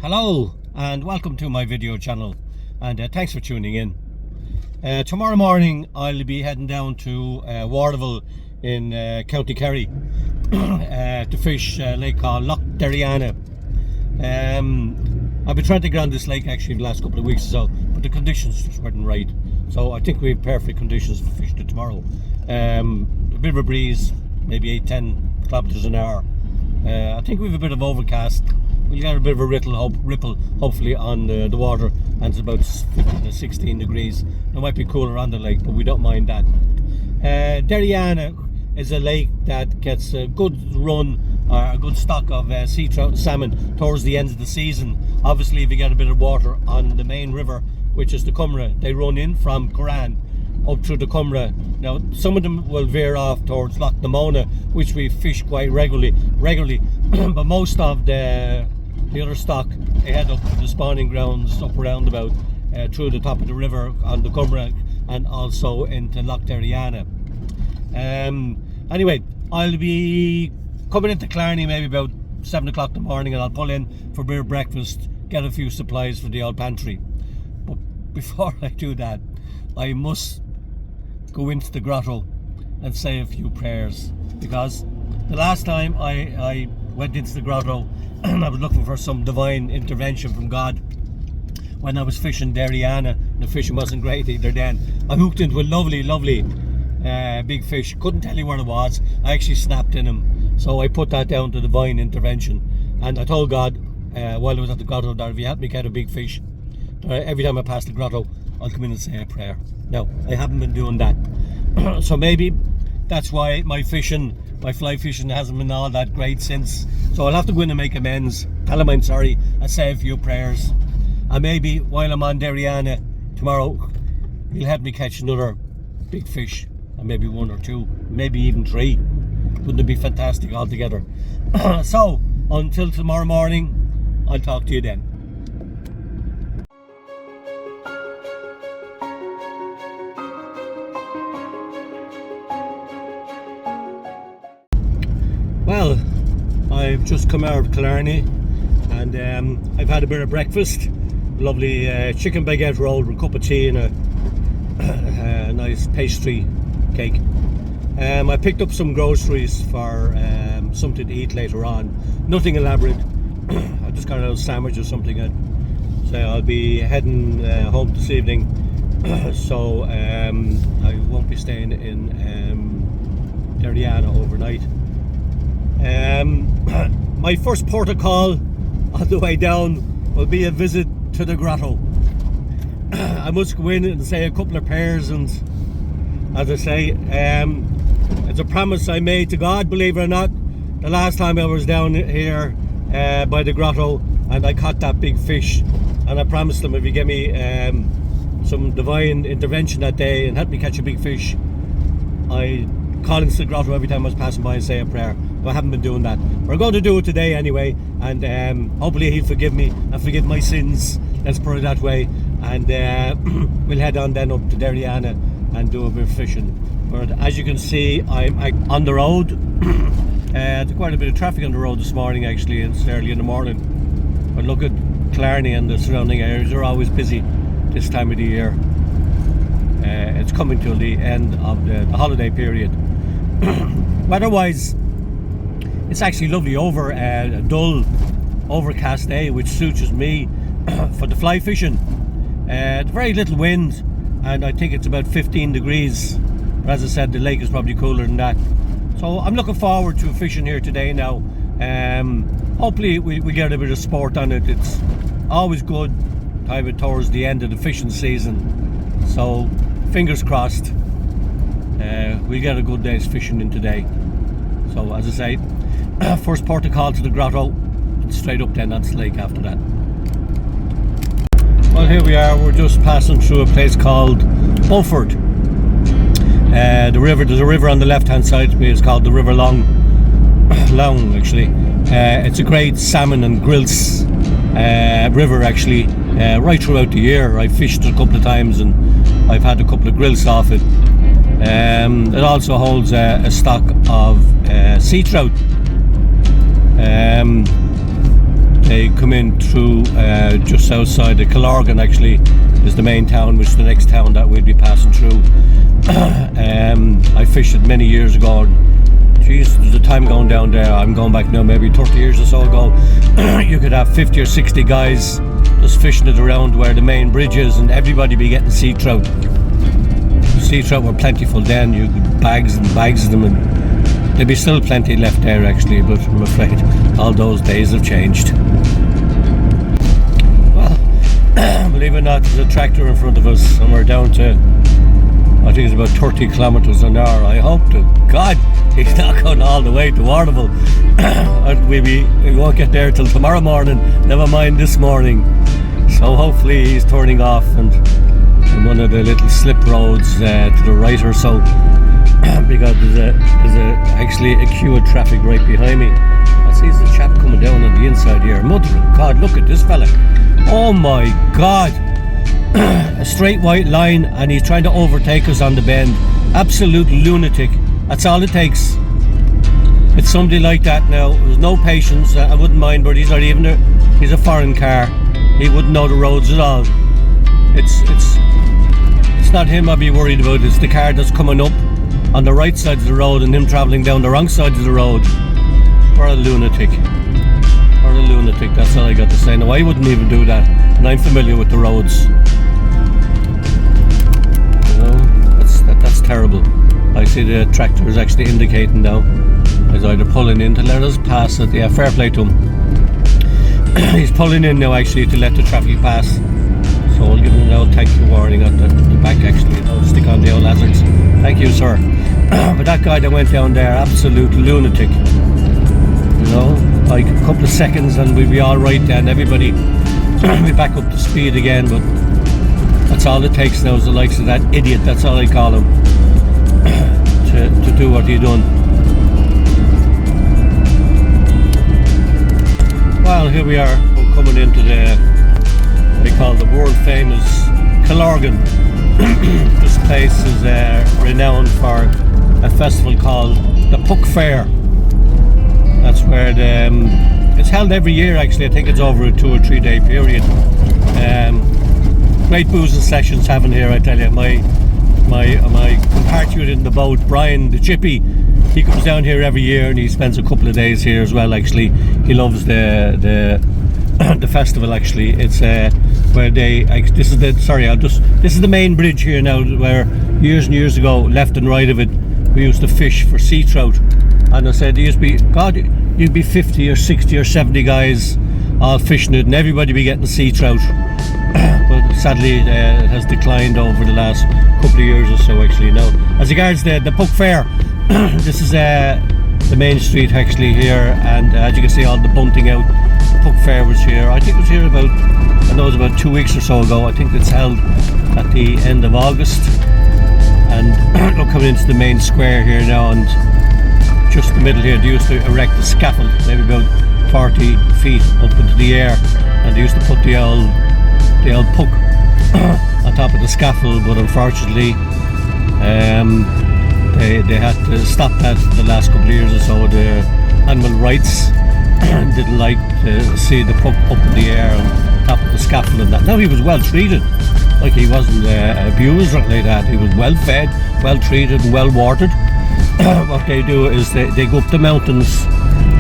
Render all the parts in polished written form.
Hello and welcome to my video channel, and thanks for tuning in. Tomorrow morning I'll be heading down to Waterville in County Kerry to fish a lake called Lough Derriana. I've been trying to get on this lake actually the last couple of weeks or so, but the conditions just weren't right, so I think we have perfect conditions for fishing it tomorrow. A bit of a breeze, maybe 8-10 kilometers an hour. I think we have a bit of overcast. We'll get a bit of a ripple hopefully on the water, and it's about 15 to 16 degrees. It might be cooler on the lake, but we don't mind that. Derriana is a lake that gets a good run, or a good stock of sea trout and salmon towards the end of the season. Obviously if you get a bit of water on the main river, which is the Currane, they run in from Currane up through the Currane. Now some of them will veer off towards Lough Currane, which we fish quite regularly but most of the other stock, they head up to the spawning grounds up around about through the top of the river on the Currane, and also into Lough Derriana. Anyway, I'll be coming into Killarney maybe about 7 o'clock in the morning, and I'll pull in for a bit of breakfast, get a few supplies for the old pantry. But before I do that, I must go into the grotto and say a few prayers, because the last time I went into the grotto and I was looking for some divine intervention from God when I was fishing Derriana. The fishing wasn't great either then. I hooked into a lovely big fish. Couldn't tell you where it was. I actually snapped in him, so I put that down to divine intervention, and I told God while I was at the grotto that if you help me get a big fish, every time I pass the grotto I'll come in and say a prayer. Now I haven't been doing that so maybe that's why my fly fishing hasn't been all that great since. So I'll have to go in and make amends, tell him I'm sorry, and say a few prayers, and maybe while I'm on Derriana tomorrow he'll help me catch another big fish, and maybe 1 or 2, maybe even 3. Wouldn't it be fantastic altogether? So until tomorrow morning, I'll talk to you then. Well, I've just come out of Killarney, and I've had a bit of breakfast. Lovely chicken baguette roll with a cup of tea and a nice pastry cake. I picked up some groceries for something to eat later on. Nothing elaborate. I just got a little sandwich or something. So I'll be heading home this evening. So I won't be staying in Derriana overnight. My first port of call on the way down will be a visit to the grotto. I must go in and say a couple of prayers, and as I say, it's a promise I made to God, believe it or not, the last time I was down here by the grotto and I caught that big fish, and I promised him if he gave me some divine intervention that day and helped me catch a big fish, I call into the grotto every time I was passing by and say a prayer. But I haven't been doing that. We're going to do it today anyway, and hopefully he'll forgive me and forgive my sins, let's put it that way, and we'll head on then up to Derriana and do a bit of fishing. But as you can see, I'm on the road. There's quite a bit of traffic on the road this morning actually, it's early in the morning, but look at Killarney and the surrounding areas, they're always busy this time of the year. It's coming to the end of the holiday period. Weather-wise, it's actually lovely over a dull, overcast day, which suits me for the fly fishing. Very little wind, and I think it's about 15 degrees. But as I said, the lake is probably cooler than that. So I'm looking forward to fishing here today now. Hopefully we get a bit of sport on it. It's always good to have it towards the end of the fishing season. So fingers crossed, we'll get a good day's fishing in today. So as I say, first port of call to the grotto, and straight up then onto the lake after that. Well, here we are, we're just passing through a place called Beaufort. There's a river on the left hand side of me, it's called the River Lough actually. It's a great salmon and grilse river actually, right throughout the year. I've fished it a couple of times and I've had a couple of grilse off it. It also holds a stock of sea trout. They come in through just outside of Killorglin, actually, is the main town, which is the next town that we'll be passing through. I fished it many years ago. Jeez, there's a time going down there. I'm going back now, maybe 30 years or so ago. You could have 50 or 60 guys just fishing it around where the main bridge is, and everybody be getting sea trout. Sea trout were plentiful then. You could bags and bags of them, and there'd be still plenty left there actually, but I'm afraid all those days have changed. Well, believe it or not, there's a tractor in front of us, and we're down to, I think it's about 30 kilometres an hour. I hope to God he's not going all the way to Waterville. we won't get there till tomorrow morning, never mind this morning. So hopefully he's turning off and in one of the little slip roads to the right or so, because there's actually a queue of traffic right behind me. I see there's a chap coming down on the inside here. Mother of God, look at this fella. Oh my God. A straight white line, and he's trying to overtake us on the bend. Absolute lunatic. That's all it takes. It's somebody like that now. There's no patience. I wouldn't mind, but he's not even there. He's a foreign car. He wouldn't know the roads at all. It's not him I'd be worried about. It's the car that's coming up on the right side of the road and him travelling down the wrong side of the road. What a lunatic. What a lunatic. That's all I got to say. No, I wouldn't even do that, and I'm familiar with the roads. That's terrible. I see the tractor is actually indicating now. He's either pulling in to let us pass it. Yeah, fair play to him. He's pulling in now actually to let the traffic pass. So I'll give him an old thank you warning at the back actually. I'll stick on the old hazards. Thank you, sir. But that guy that went down there, absolute lunatic. You know, like a couple of seconds and we'll be alright then. Everybody be back up to speed again, but that's all it takes now is the likes of that idiot, that's all I call him, to do what he done. Well, here we are, we're coming into they call the world famous Killorglin. This place is renowned for a festival called the Puck Fair. That's where it's held every year actually. I think it's over a 2 or 3 day period. Great boozing sessions having here, I tell you. My compatriot in the boat, Brian the Chippy, he comes down here every year and he spends a couple of days here as well actually. He loves the festival actually. It's where this is the main bridge here now, where years and years ago, left and right of it, we used to fish for sea trout. And I said, you'd be 50 or 60 or 70 guys all fishing it, and everybody be getting sea trout. But sadly it has declined over the last couple of years or so actually. Now, as regards the Puck Fair, this is the main street actually here, and as you can see, all the bunting out. The Puck Fair was here, I think it was here about 2 weeks or so ago. I think it's held at the end of August, and look, coming into the main square here now, and just in the middle here they used to erect a scaffold maybe about 40 feet up into the air, and they used to put the old puck on top of the scaffold, but unfortunately they had to stop that the last couple of years or so. The animal rights didn't like to see the puck up in the air on top of the scaffold and that. Now, he was well treated, like he wasn't abused or like that. He was well fed, well treated and well watered. What they do is they go up the mountains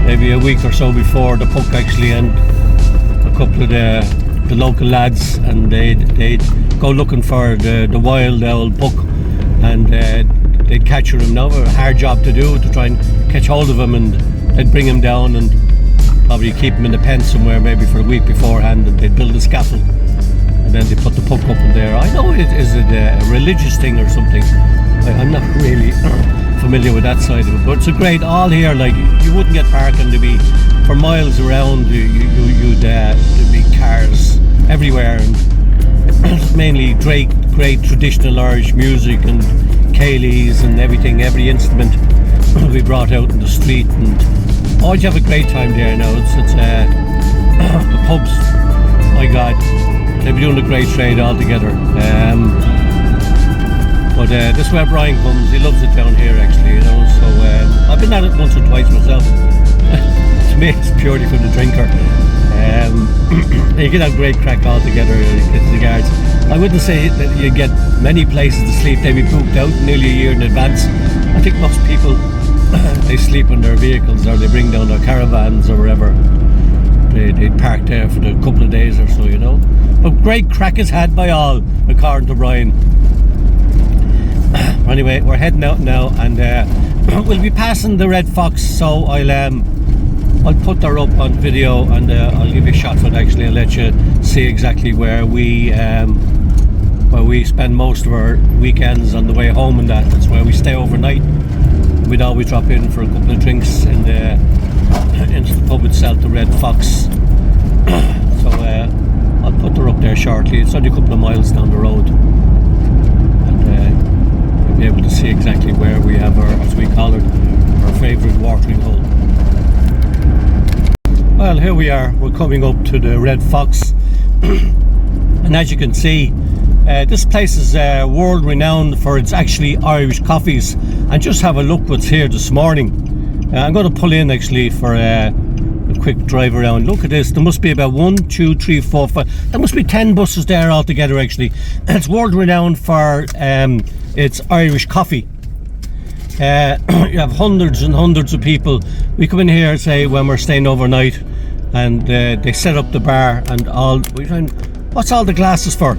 maybe a week or so before the puck actually, and a couple of the local lads, and they'd go looking for the wild old puck, and they'd capture him. Now, a hard job to do, to try and catch hold of him, and they'd bring him down and probably keep him in the pen somewhere maybe for a week beforehand, and they'd build a scaffold and then they put the puck up in there. I know is it a religious thing or something. I'm not really familiar with that side of it, but it's a great, all here, like you wouldn't get parking, to be for miles around. There'd be cars everywhere, and it's mainly great traditional Irish music and céilís and everything, every instrument will be brought out in the street, and always have a great time there now. It's the pubs, my God, they'll be doing a great trade altogether. But this is where Brian comes. He loves it down here actually, you know. So I've been at it once or twice myself. To me, it's purely for the drinker. You can have great crack all together. You get to the guards. I wouldn't say that you get many places to sleep. They'd be booked out nearly a year in advance. I think most people they sleep in their vehicles, or they bring down their caravans or wherever. They park there for a couple of days or so, you know. But great crack is had by all, according to Brian. Anyway, we're heading out now, and we'll be passing the Red Fox, so I'll put her up on video, and I'll give you a shot for it actually, and let you see exactly where we spend most of our weekends on the way home, and that's where we stay overnight. We'd always drop in for a couple of drinks in into the pub itself, the Red Fox. So I'll put her up there shortly. It's only a couple of miles down the road, and you'll be able to see exactly where we have our, as we call it, our favourite watering hole. Well, here we are. We're coming up to the Red Fox, and as you can see, this place is world renowned for its actually Irish coffees. And just have a look what's here this morning. I'm going to pull in actually for a quick drive around. Look at this. There must be about 1, 2, 3, 4, 5. There must be 10 buses there altogether actually. It's world renowned for its Irish coffee. You have hundreds and hundreds of people. We come in here, say, when we're staying overnight, and they set up the bar and all. What's all the glasses for?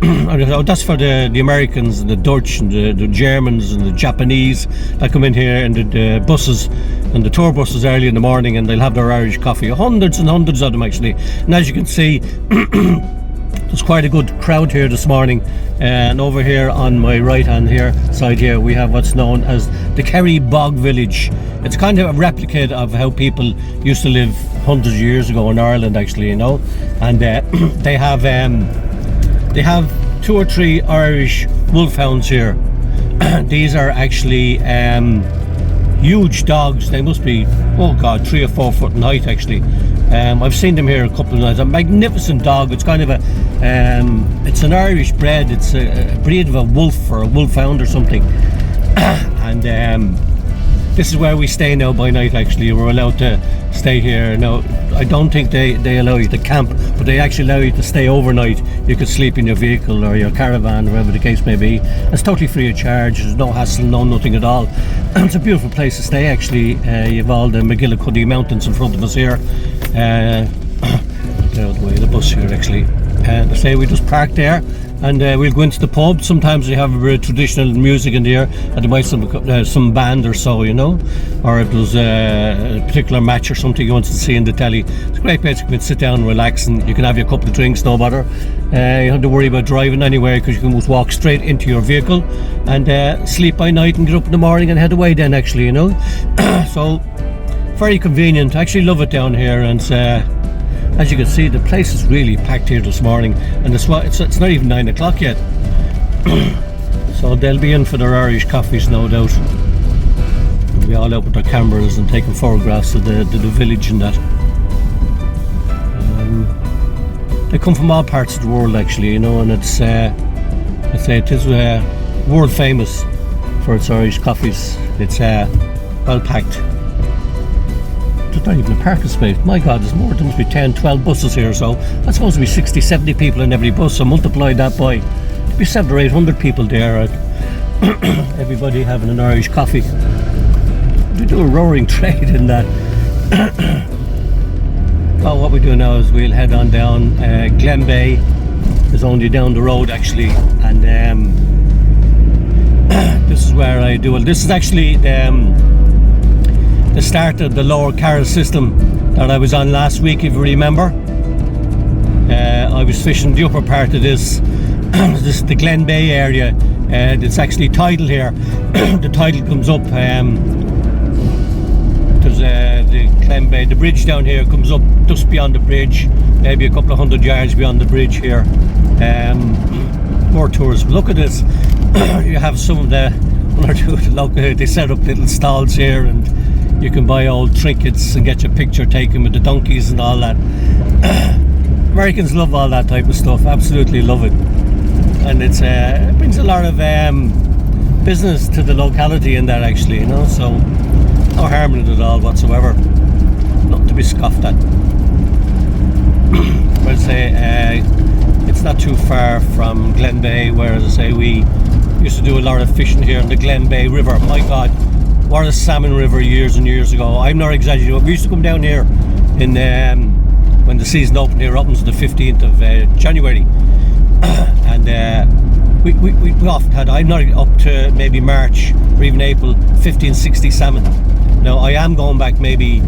That's for the Americans and the Dutch and the Germans and the Japanese that come in here, and the buses and the tour buses early in the morning, and they'll have their Irish coffee. Hundreds and hundreds of them actually. And as you can see, there's quite a good crowd here this morning. And over here on my right hand side here, we have what's known as the Kerry Bog Village. It's kind of a replica of how people used to live hundreds of years ago in Ireland actually, you know. And they have 2 or 3 Irish wolfhounds here. These are actually huge dogs. They must be, oh god, 3 or 4 foot in height actually. I've seen them here a couple of times. A magnificent dog. It's kind of a it's an Irish bred. It's a breed of a wolf or a wolfhound or something. And this is where we stay now by night actually. We're allowed to stay here. Now, I don't think they allow you to camp, but they actually allow you to stay overnight. You could sleep in your vehicle or your caravan, wherever the case may be. It's totally free of charge. There's no hassle, nothing at all. It's a beautiful place to stay actually. You have all the McGillicuddy Mountains in front of us here. Get out of the way of the bus here actually. I say we just park there, and we'll go into the pub. Sometimes they have a bit of traditional music in there, and there might some band or so, you know, or if there's a particular match or something you want to see in the telly. It's a great place to come and sit down and relax, and you can have your couple of drinks, no bother. You don't have to worry about driving anywhere, because you can just walk straight into your vehicle and sleep by night and get up in the morning and head away then actually, you know. So very convenient. I actually love it down here, and as you can see, the place is really packed here this morning, and it's not even 9 o'clock yet. So they'll be in for their Irish coffees, no doubt. They'll be all out with their cameras and taking photographs of the village and that. They come from all parts of the world actually, you know, and it's it is world famous for its Irish coffees. It's well packed. There's not even a parking space. My god, there's more. There must be 10, 12 buses here, so that's supposed to be 60, 70 people in every bus, so multiply that by, there'd be 700 or 800 people there. Everybody having an Irish coffee. We do a roaring trade in that. Well, what we do now is we'll head on down. Glenbeigh is only down the road actually, and this is where I do it. This is actually the start of the Lough Currane system that I was on last week, if you remember. I was fishing the upper part of this. This is the Glenbeigh area. It's actually tidal here. The tidal comes up. There's the Glenbeigh, the bridge down here comes up just beyond the bridge, maybe a couple of 100 yards beyond the bridge here. More tourists. Look at this. You have some of the one or two. Look, they set up little stalls here, and you can buy old trinkets and get your picture taken with the donkeys and all that. Americans love all that type of stuff, absolutely love it. And it brings a lot of business to the locality in that actually, you know, so no harm in it at all whatsoever. Nothing to be scoffed at. I'd say it's not too far from Glenbeigh, where, as I say, we used to do a lot of fishing here in the Glenbeigh River. My God, what a salmon river years and years ago. I'm not exaggerating. We used to come down here in when the season opened here up until the 15th of January, and we often had, I'm not up to maybe March or even April, 15-60 salmon. Now I am going back maybe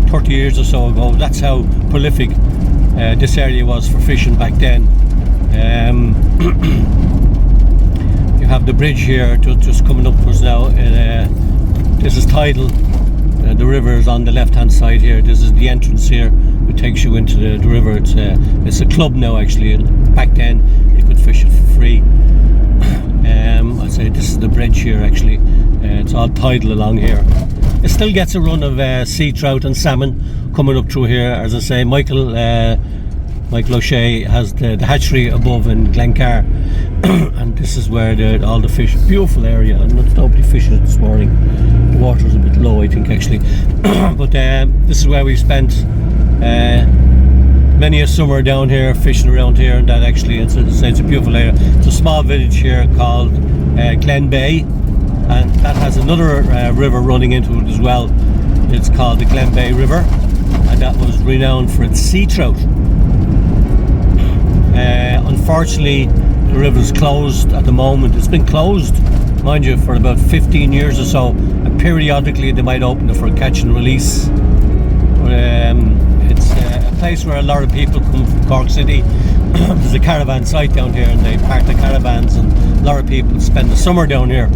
30 years or so ago. That's how prolific this area was for fishing back then. You have the bridge here just coming up to us now. This is tidal. The river is on the left hand side here. This is the entrance here. It takes you into the river. It's a club now actually. Back then you could fish it for free. I'd say this is the bridge here actually. It's all tidal along here. It still gets a run of sea trout and salmon coming up through here. As I say, Michael O'Shea has the hatchery above in Glencar, and this is where all the fish. Beautiful area, and nobody fishing it this morning. The water's a bit low, I think actually, but this is where we spent many a summer down here fishing around here, and that actually it's a beautiful area. It's a small village here called Glenbeigh, and that has another river running into it as well. It's called the Glenbeigh River, and that was renowned for its sea trout. Unfortunately, the river's closed at the moment. It's been closed, mind you, for about 15 years or so, and periodically they might open it for catch and release. But it's a place where a lot of people come from Cork City. There's a caravan site down here, and they park the caravans, and a lot of people spend the summer down here.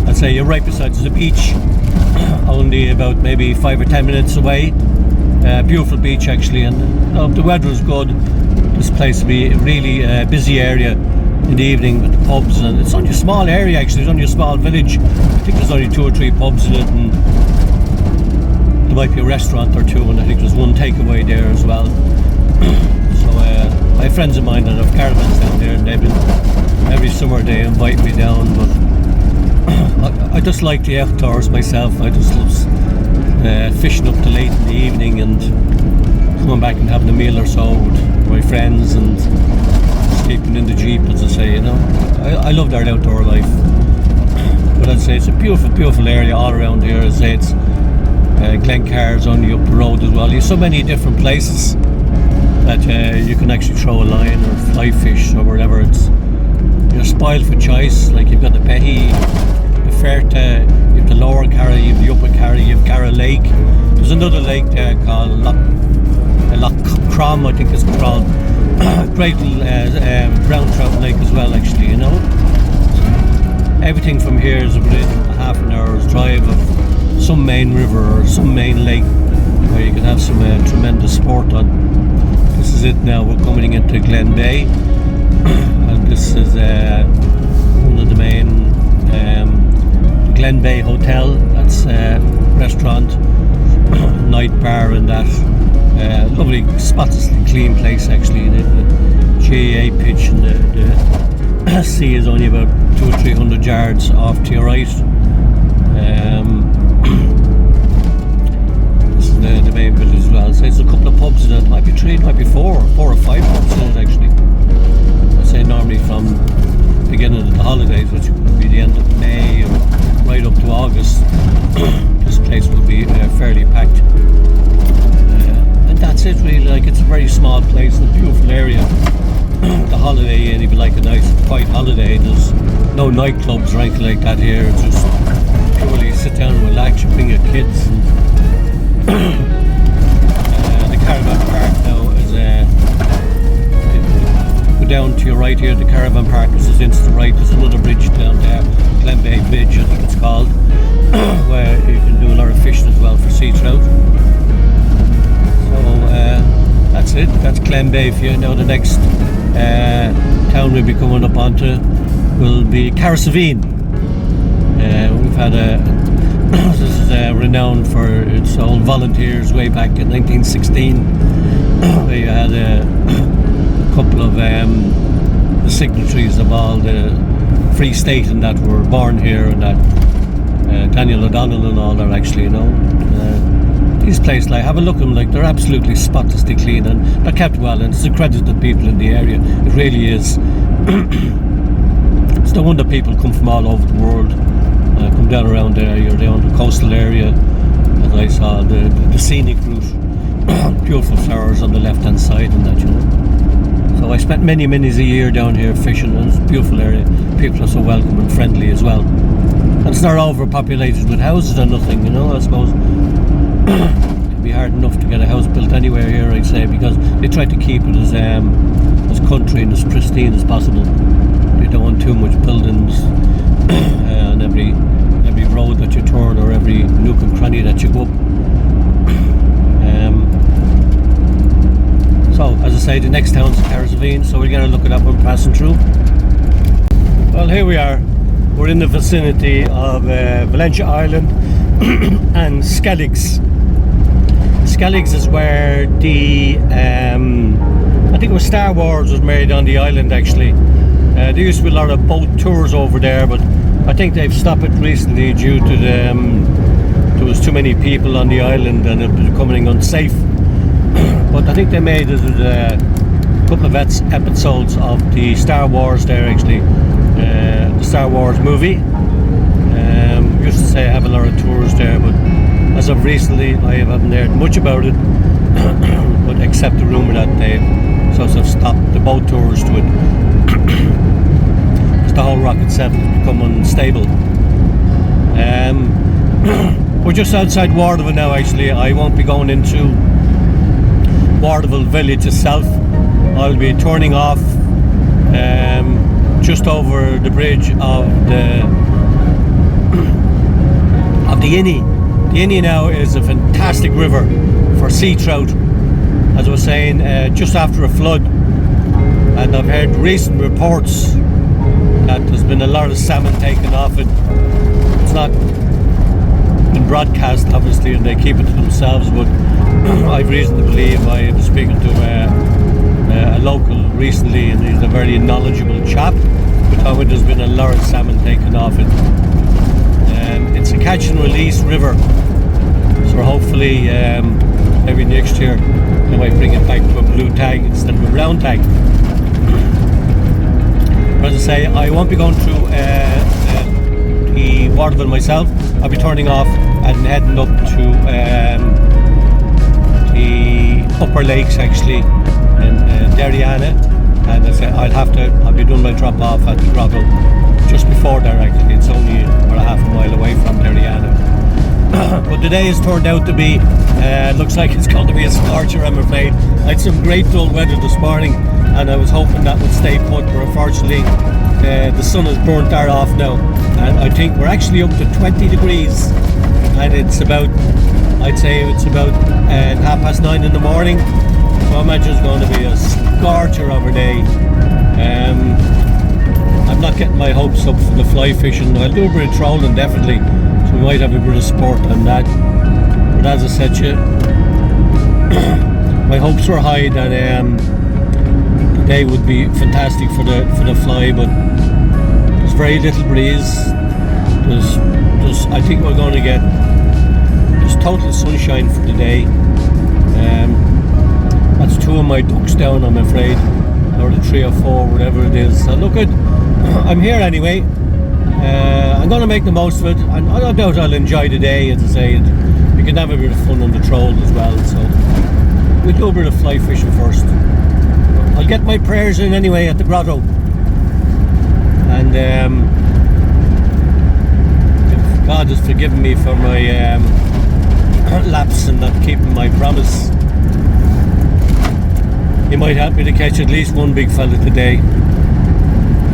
I'd say you're right beside the beach, only about maybe 5 or 10 minutes away. Beautiful beach actually, and the weather is good. This place will be a really busy area in the evening with the pubs, and it's only a small area actually. It's only a small village. I think there's only 2 or 3 pubs in it, and there might be a restaurant or two, and I think there's one takeaway there as well. So I have friends of mine that have caravans down there, and they've been every summer they invite me down, but I just like the outdoors myself. I just love fishing up to late in the evening and coming back and having a meal or so with my friends and sleeping in the Jeep, as I say, you know. I love that outdoor life. But I'd say it's a beautiful, beautiful area all around here. I'd say it's Glencar's only up the road as well. You have so many different places that you can actually throw a line or fly fish or whatever. You're spoiled for choice. Like you've got the Behy, the Ferta, you have the Lower Carra, you have the Upper Carra, you have Carra Lake. There's another lake there called Lough Currane, I think it's called. Great brown trout lake as well actually, you know. Everything from here is within half an hour's drive of some main river or some main lake where you can have some tremendous sport on. This is it now. We're coming into Glenbeigh, and this is one of the main Glenbeigh Hotel. That's restaurant, night bar, and that lovely, spotlessly clean place actually. The GAA pitch and the sea is only about 200 or 300 yards off to your right. This is the main village as well. So it's a couple of pubs in it. Might be 3, might be 4 or 5 pubs in it actually. I'd say normally from the beginning of the holidays, which would be the end of May or right up to August, this place will be fairly packed. And that's it really. Like, it's a very small place, a beautiful area. The Holiday Inn, if you like a nice quiet holiday, there's no nightclubs or anything like that here. It's just purely sit down and relax. You bring your kids. And the caravan park now is go down to your right here. The caravan park is into the right. There's another bridge down there, Glenbeigh Bridge I think it's called, where you can do a lot of fishing as well for sea trout. So that's it. That's Glenbeigh for you. Now the next town we'll be coming up onto will be Carrasavine. We've had this is renowned for its old volunteers way back in 1916. Where you had a couple of the signatories of all the Free State and that were born here, and that Daniel O'Donnell and all that actually, you know. these places, like, have a look at them, like, they're absolutely spotlessly clean and they're kept well, and it's a credit to the people in the area. It really is. It's no wonder people come from all over the world, come down around there. You're down the coastal area, as I saw, the scenic route. Beautiful flowers on the left hand side and that, you know. So I spent many a year down here fishing, and it's a beautiful area. People are so welcome and friendly as well. And it's not overpopulated with houses or nothing, you know. I suppose it'd be hard enough to get a house built anywhere here, I'd say, because they try to keep it as country and as pristine as possible. They don't want too much buildings on every road that you turn, or every nook and cranny that you go up. So, as I say, the next town's Carsavine, so we're going to look at that one passing through. Well, here we are. We're in the vicinity of Valentia Island and Skelligs. Skelligs is where the I think it was Star Wars was made on the island, actually. There used to be a lot of boat tours over there, but I think they've stopped it recently due to there was too many people on the island and it was becoming unsafe. But I think they made it a couple of episodes of the Star Wars there, actually. The Star Wars movie. Used to say I have a lot of tours there, but as of recently I haven't heard much about it. But except the rumour that they've sort of stopped the boat tours to it. Because the whole rock itself has become unstable. We're just outside Waterville now, actually. I won't be going into Waterville village itself. I'll be turning off just over the bridge of the Inny. The Inny now is a fantastic river for sea trout, as I was saying, just after a flood, and I've heard recent reports that there's been a lot of salmon taken off it. It's not been broadcast, obviously, and they keep it to themselves, but I've reason to believe. I was speaking to a local recently, and he's a very knowledgeable chap, who told me there's been a lot of salmon taken off it. It's a catch and release river, so hopefully maybe next year they might bring it back to a blue tag instead of a brown tag. But as I say, I won't be going through the Waterville myself. I'll be turning off and heading up to the upper lakes, actually, in Derriana. And as I say, I'll be doing my drop off at the Grotto just before there, actually. It's only about a half a mile away from Derriana. But today has turned out to be, looks like it's going to be a scorcher, I'm afraid. I had some great dull weather this morning, and I was hoping that would stay put, but unfortunately the sun has burnt that off now, and I think we're actually up to 20 degrees, and it's about, I'd say it's about 9:30 in the morning, so I imagine it's going to be a scorcher of a day. I'm not getting my hopes up for the fly fishing. I'll do a bit of trolling, definitely, so we might have a bit of sport on that. But as I said to you, my hopes were high that the day would be fantastic for the fly, but there's very little breeze. There's I think we're going to get just total sunshine for the day. That's two of my ducks down, I'm afraid, or the 3 or 4, whatever it is. So look, I'm here anyway. I'm going to make the most of it, and I don't doubt I'll enjoy the day. As I say, you can have a bit of fun on the troll as well, so we'll do a bit of fly fishing first. I'll get my prayers in anyway at the Grotto, and if God has forgiven me for my lapse and not keeping my promise, He might help me to catch at least one big fella today.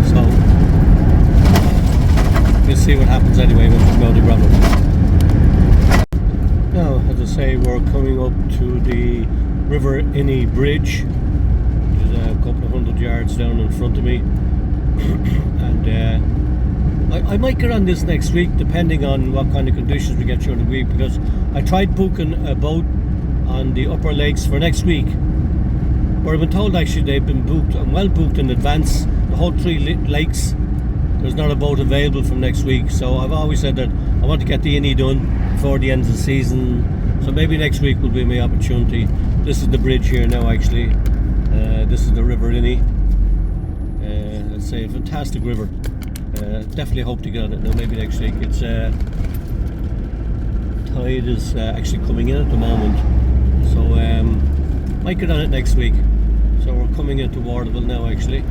So we'll see what happens anyway when we go to Grotto. Now, as I say, we're coming up to the River Inny Bridge, which is a couple of 100 yards down in front of me. And I might get on this next week, depending on what kind of conditions we get during the week, because I tried booking a boat on the upper lakes for next week, but I've been told actually they've been booked and well booked in advance. The whole 3 lakes, there's not a boat available from next week, so I've always said that I want to get the Inny done before the end of the season, So maybe next week will be my opportunity. This is the bridge here now, actually. This is the River Linney. It's a fantastic river. Definitely hope to get on it now, maybe next week. It's tide is actually coming in at the moment, so might get on it next week. So we're coming into Waterville now, actually.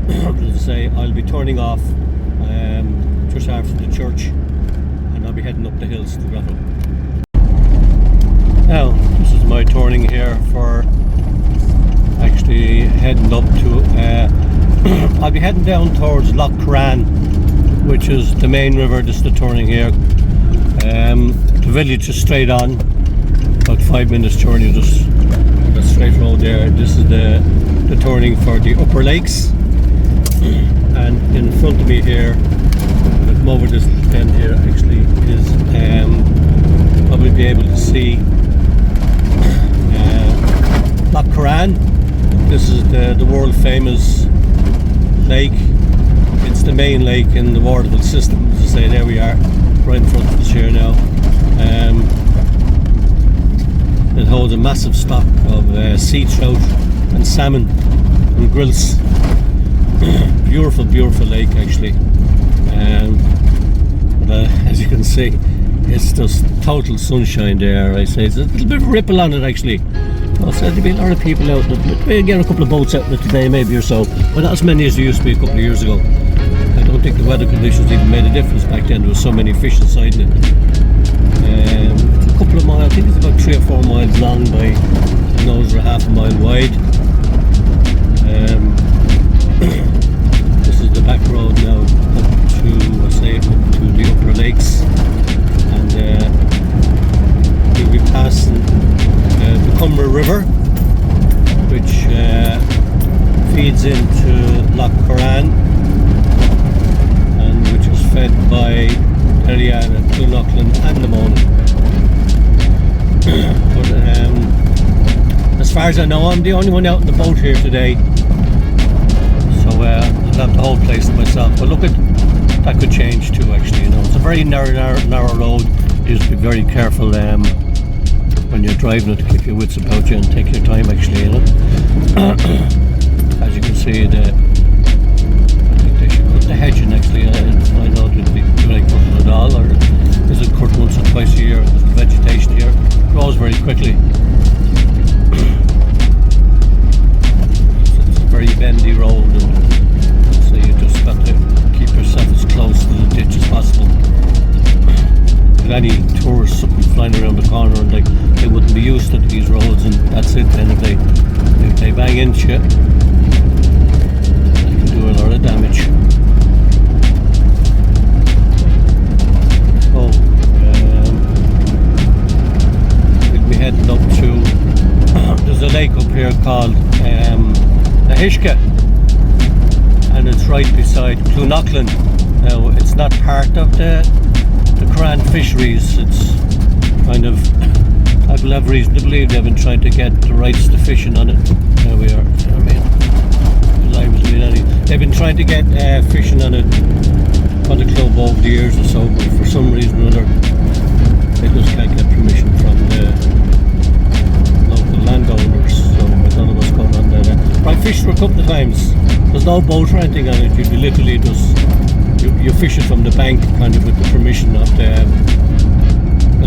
As I say, I'll be turning off just after the church, and I'll be heading up the hills to Grotto. Now, this is my turning here for actually heading up to I'll be heading down towards Lough Currane, which is the main river. This is the turning here. The village is straight on, about 5 minutes journey, just on the straight road there. This is the turning for the upper lakes, and in front of me here, I'll come over this bend here, actually, is probably be able to see Lough Currane. This is the world famous lake. It's the main lake in the Waterville system. As I say, there we are, right in front of us here now. It holds a massive stock of sea trout and salmon and grilse. Beautiful, beautiful lake, actually. But as you can see, it's just total sunshine there. I say it's a little bit of a ripple on it, actually. So there'll be a lot of people out. We'll get a couple of boats out in it today, maybe, or so, but not as many as there used to be a couple of years ago. I don't think the weather conditions even made a difference back then. There was so many fish inside it. It's a couple of miles, I think it's about 3 or 4 miles long by, the nose are half a mile wide. This is the back road now up to, I say, up to the upper lakes, and we'll be passing the Cumber River, which feeds into Lough Currane, and which is fed by Derriana, Killorglin and Limon. But as far as I know, I'm the only one out in the boat here today, so I'll have the whole place to myself. But look, that could change too, actually. You know, it's a very narrow road. You just be very careful when you're driving it, to keep your wits about you and take your time, actually, you know. As you can see, I think they should cut the hedging, actually. I know do they cut it at all, or is it cut once or twice a year? The vegetation here grows very quickly. It's a very bendy road, and so you just got to keep yourself as close to the ditch as possible. Any tourists flying around the corner, and they wouldn't be used to these roads, and that's it. Then if they bang into you, they can do a lot of damage. So we'll be heading up to there's a lake up here called the Hishka, and it's right beside Killorglin. Now, it's not part of the Currane fisheries. It's kind of, I will have reason to believe they've been trying to get the rights to fishing on it. There we are. They've been trying to get fishing on it on the club over the years or so, but for some reason or other, they just can't get permission from the local landowners. So I don't know what's going on there. I fished for a couple of times. There's no boat or anything on it. You'd be literally just you fish it from the bank, kind of with the permission of the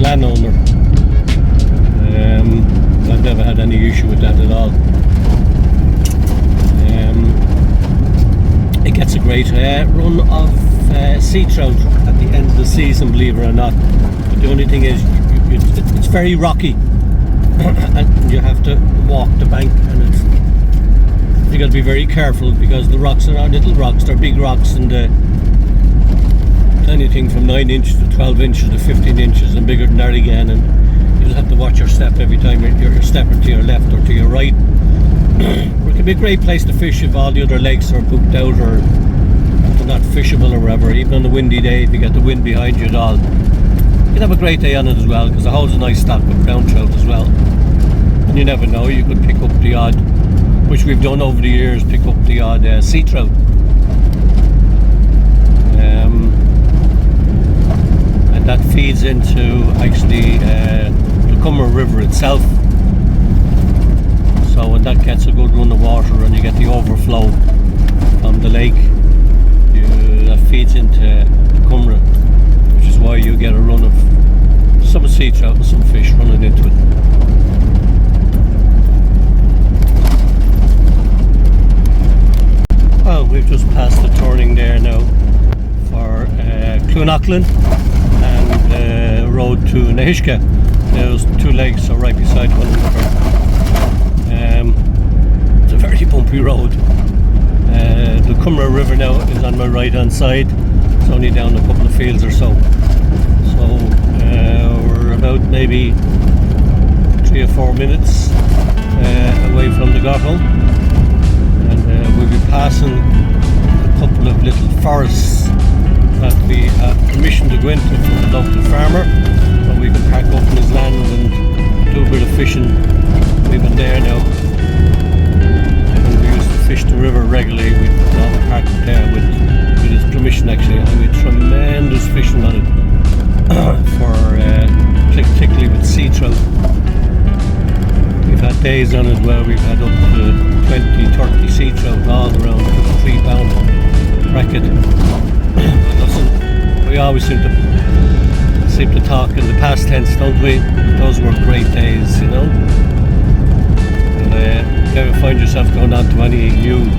landowner. I've never had any issue with that at all. It gets a great run of sea trout at the end of the season, believe it or not. But the only thing is, it's very rocky, and you have to walk the bank, and you got to be very careful because the rocks are not little rocks; they're big rocks, and anything from 9 inches to 12 inches to 15 inches and bigger than that again, and you just have to watch your step every time you're stepping to your left or to your right. It can be a great place to fish if all the other lakes are booked out or they're not fishable or whatever. Even on a windy day, if you get the wind behind you at all, you can have a great day on it as well, because it holds a nice stock of brown trout as well. And you never know, you could pick up the odd, which we've done over the years, pick up the odd sea trout. And that feeds into actually the Cummer River itself. So when that gets a good run of water and you get the overflow from the lake, that feeds into the Cummer, which is why you get a run of some sea trout and some fish running into it. Well, we've just passed the turning there now for Killorglin and the road to Nahishka. Those two lakes are right beside one another. It's a very bumpy road. The Cummer River now is on my right hand side. It's only down a couple of fields or so. So we're about maybe 3 or 4 minutes away from the Grotto. We'll be passing a couple of little forests that we have permission to go into from the local farmer, so we can park up in his land and do a bit of fishing. We've been there now, and we used to fish the river regularly. We parked up there with his permission actually, and we had tremendous fishing on it particularly with sea trout. We've had days on it where we've had up to 20-30 sea trout all around the 3-pound bracket. We always seem to talk in the past tense, don't we? Those were great days, you know. And you ever find yourself going on to any new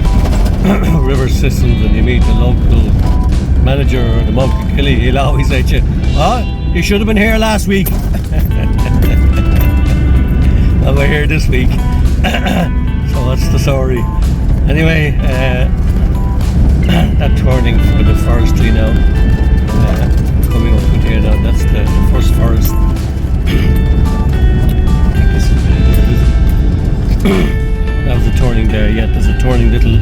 river systems and you meet the local manager or the monk of Killy, he'll always say to you, "Oh, you should have been here last week." Well, we're here this week. So that's the story. Anyway, that turning for the forestry now, coming up with here now, that's the first forest. I think this is that was a turning there, yeah, there's a turning little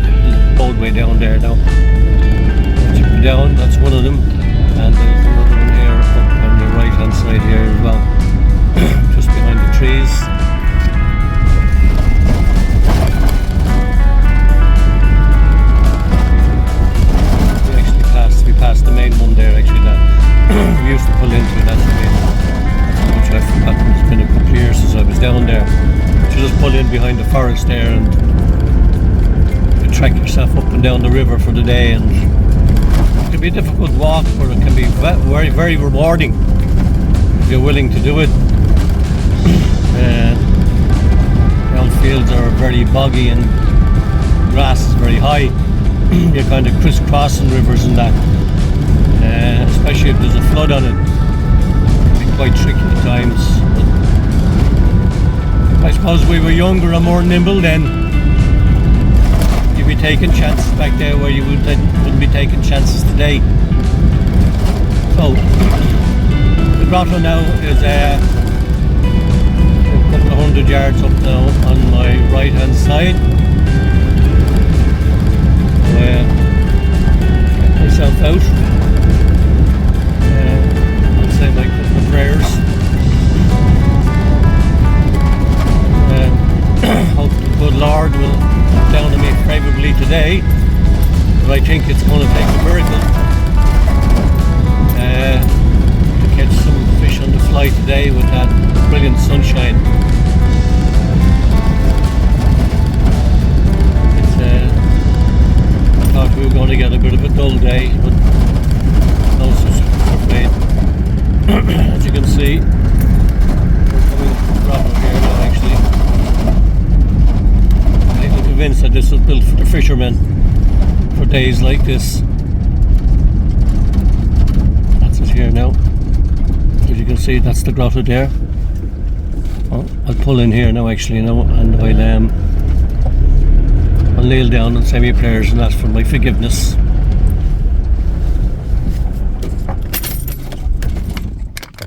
roadway down there now. Once you go down, that's one of them, and there's another one here up on the right hand side here as well, just behind the trees. We passed the main one there actually, that we used to pull into, that's the main one. Which I forgot, it's been a couple of years since I was down there. You just pull in behind the forest there and you track yourself up and down the river for the day, and it can be a difficult walk, but it can be very, very rewarding if you're willing to do it. The old fields are very boggy and grass is very high. You're kind of crisscrossing rivers and that, especially if there's a flood on it. It can be quite tricky at times. But I suppose we were younger and more nimble then. You'd be taking chances back there where you wouldn't be taking chances today. So the Grotto now is a couple of 100 yards up now on my right hand side. Get myself out. I'll say my couple of prayers. Hope the good Lord will come down on me favourably today. But I think it's going to take a miracle to catch some fish on the fly today with that brilliant sunshine. Thought we were going to get a bit of a dull day, but no such afraid. As you can see, we're coming up to the Grotto here now actually. I'm convinced that this was built for the fishermen for days like this. That's it here now. As you can see, that's the Grotto there. Well, I'll pull in here now actually, you know, and I'll kneel down and say my prayers and ask for my forgiveness.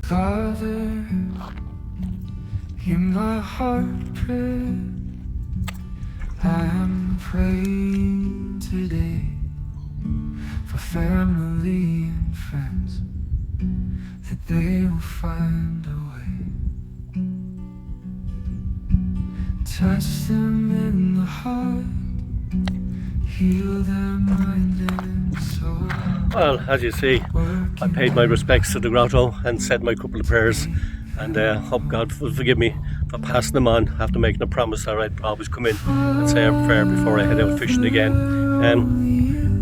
Father, hear my heart pray. I'm praying today for family and friends, that they will find a way. Touch them in the heart, heal their mind and soul. Well, as you see, I paid my respects to the Grotto and said my couple of prayers, and hope God will forgive me for passing them on after making a promise that I'd always come in and say a prayer before I head out fishing again.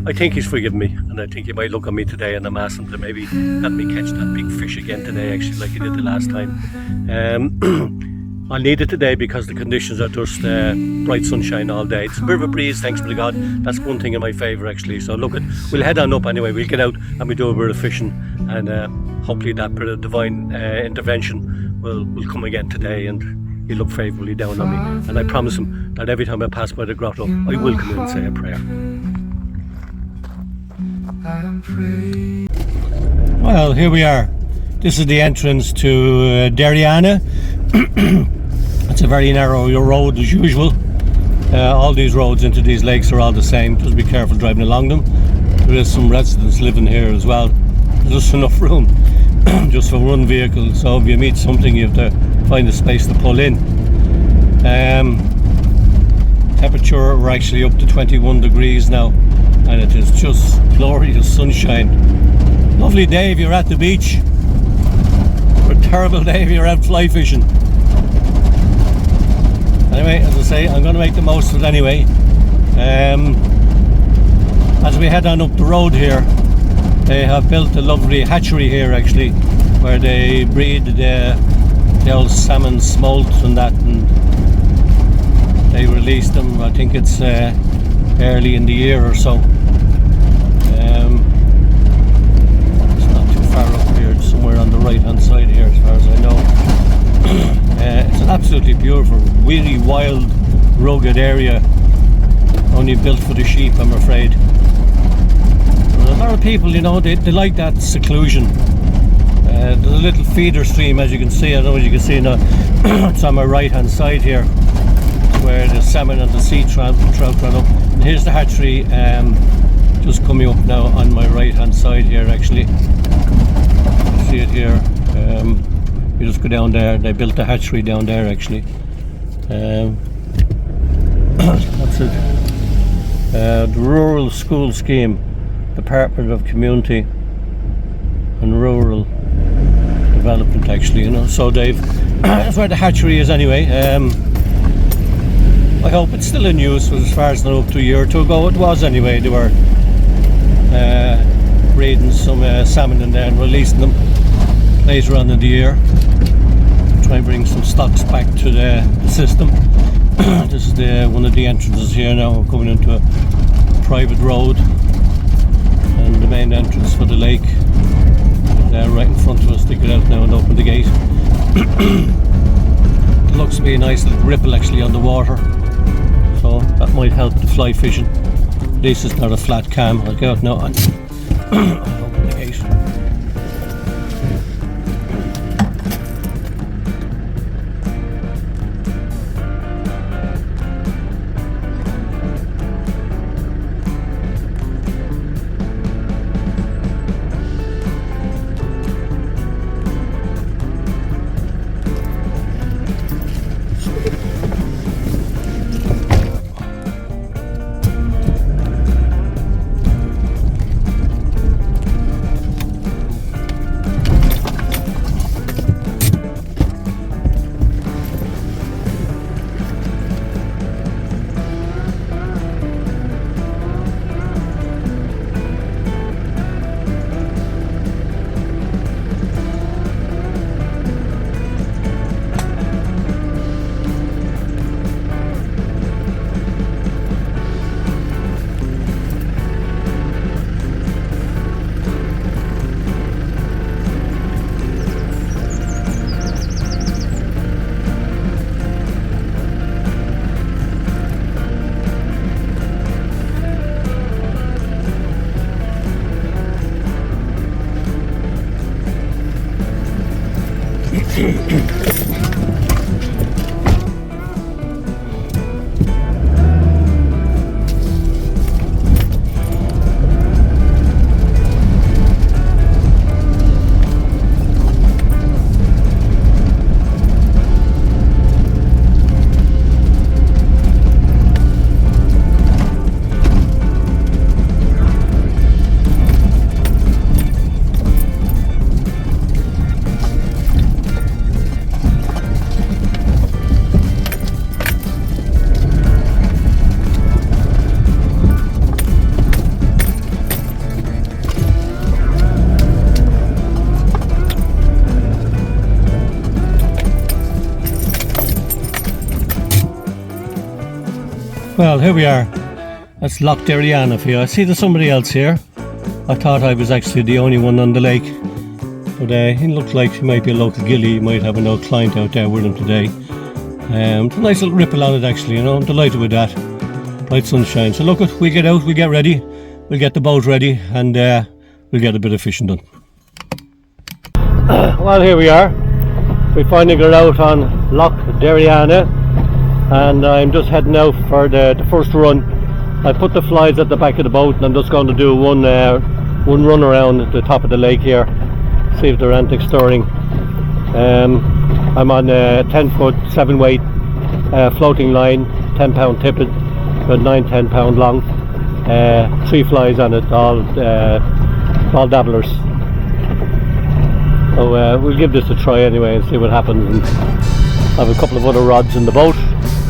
I think he's forgiven me, and I think he might look at me today, and I'm asking him to maybe help me catch that big fish again today, actually, like he did the last time. I'll need it today because the conditions are just bright sunshine all day. It's a bit of a breeze, thanks be to God. That's one thing in my favour, actually. So look, we'll head on up anyway. We'll get out and we do a bit of fishing, and hopefully that bit of divine intervention will come again today, and he'll look favourably down on me. And I promise him that every time I pass by the grotto, I will come in and say a prayer. Well, here we are. This is the entrance to Derriana. It's a very narrow road as usual. All these roads into these lakes are all the same. Just be careful driving along them. There is some residents living here as well. There's just enough room just for one vehicle, so if you meet something you have to find a space to pull in. Temperature, we're actually up to 21 degrees now, and it is just glorious sunshine. Lovely day if you're at the beach, or a terrible day if you're out fly fishing. Anyway, as I say, I'm going to make the most of it anyway. As we head on up the road here, they have built a lovely hatchery here actually, where they breed the old salmon smolt and that, and they release them, I think it's early in the year or so. It's not too far up here, it's somewhere on the right hand side here as far as I know. It's an absolutely beautiful, really wild, rugged area, only built for the sheep, I'm afraid. And a lot of people, you know, they like that seclusion. There's a little feeder stream, as you can see. I don't know if you can see now. It's on my right hand side here, where the salmon and the sea trout run up. And here's the hatchery, just coming up now on my right hand side here actually. You see it here. You just go down there. They built a hatchery down there actually. That's it. The Rural School Scheme, Department of Community and Rural Development actually, you know. So they've that's where the hatchery is anyway. I hope it's still in use, as far as now up to a year or two ago it was anyway. They were breeding some salmon in there and releasing them later on in the year. Try and bring some stocks back to the system. This is one of the entrances here now. We're coming into a private road, and the main entrance for the lake right in front of us. They get out now and open the gate. It looks to be a nice little ripple actually on the water, so that might help the fly fishing. At least it's not a flat cam. I'll go out now and I'll open the gate. Well, here we are. That's Lough Derriana for you. I see there's somebody else here. I thought I was actually the only one on the lake. But he looks like he might be a local gilly. He might have an old client out there with him today. It's a nice little ripple on it actually, you know. I'm delighted with that. Bright sunshine. So look, we get out, we get ready. We'll get the boat ready and we'll get a bit of fishing done. Well, here we are. We finally got out on Lough Derriana. And I'm just heading out for the first run. I put the flies at the back of the boat and I'm just going to do one run around the top of the lake here, see if there are anything stirring. I'm on a 10-foot 7-weight floating line, 10-pound tippet, about 9-10 pound long, 3 flies on it, all dabblers. So we'll give this a try anyway and see what happens. And I have a couple of other rods in the boat.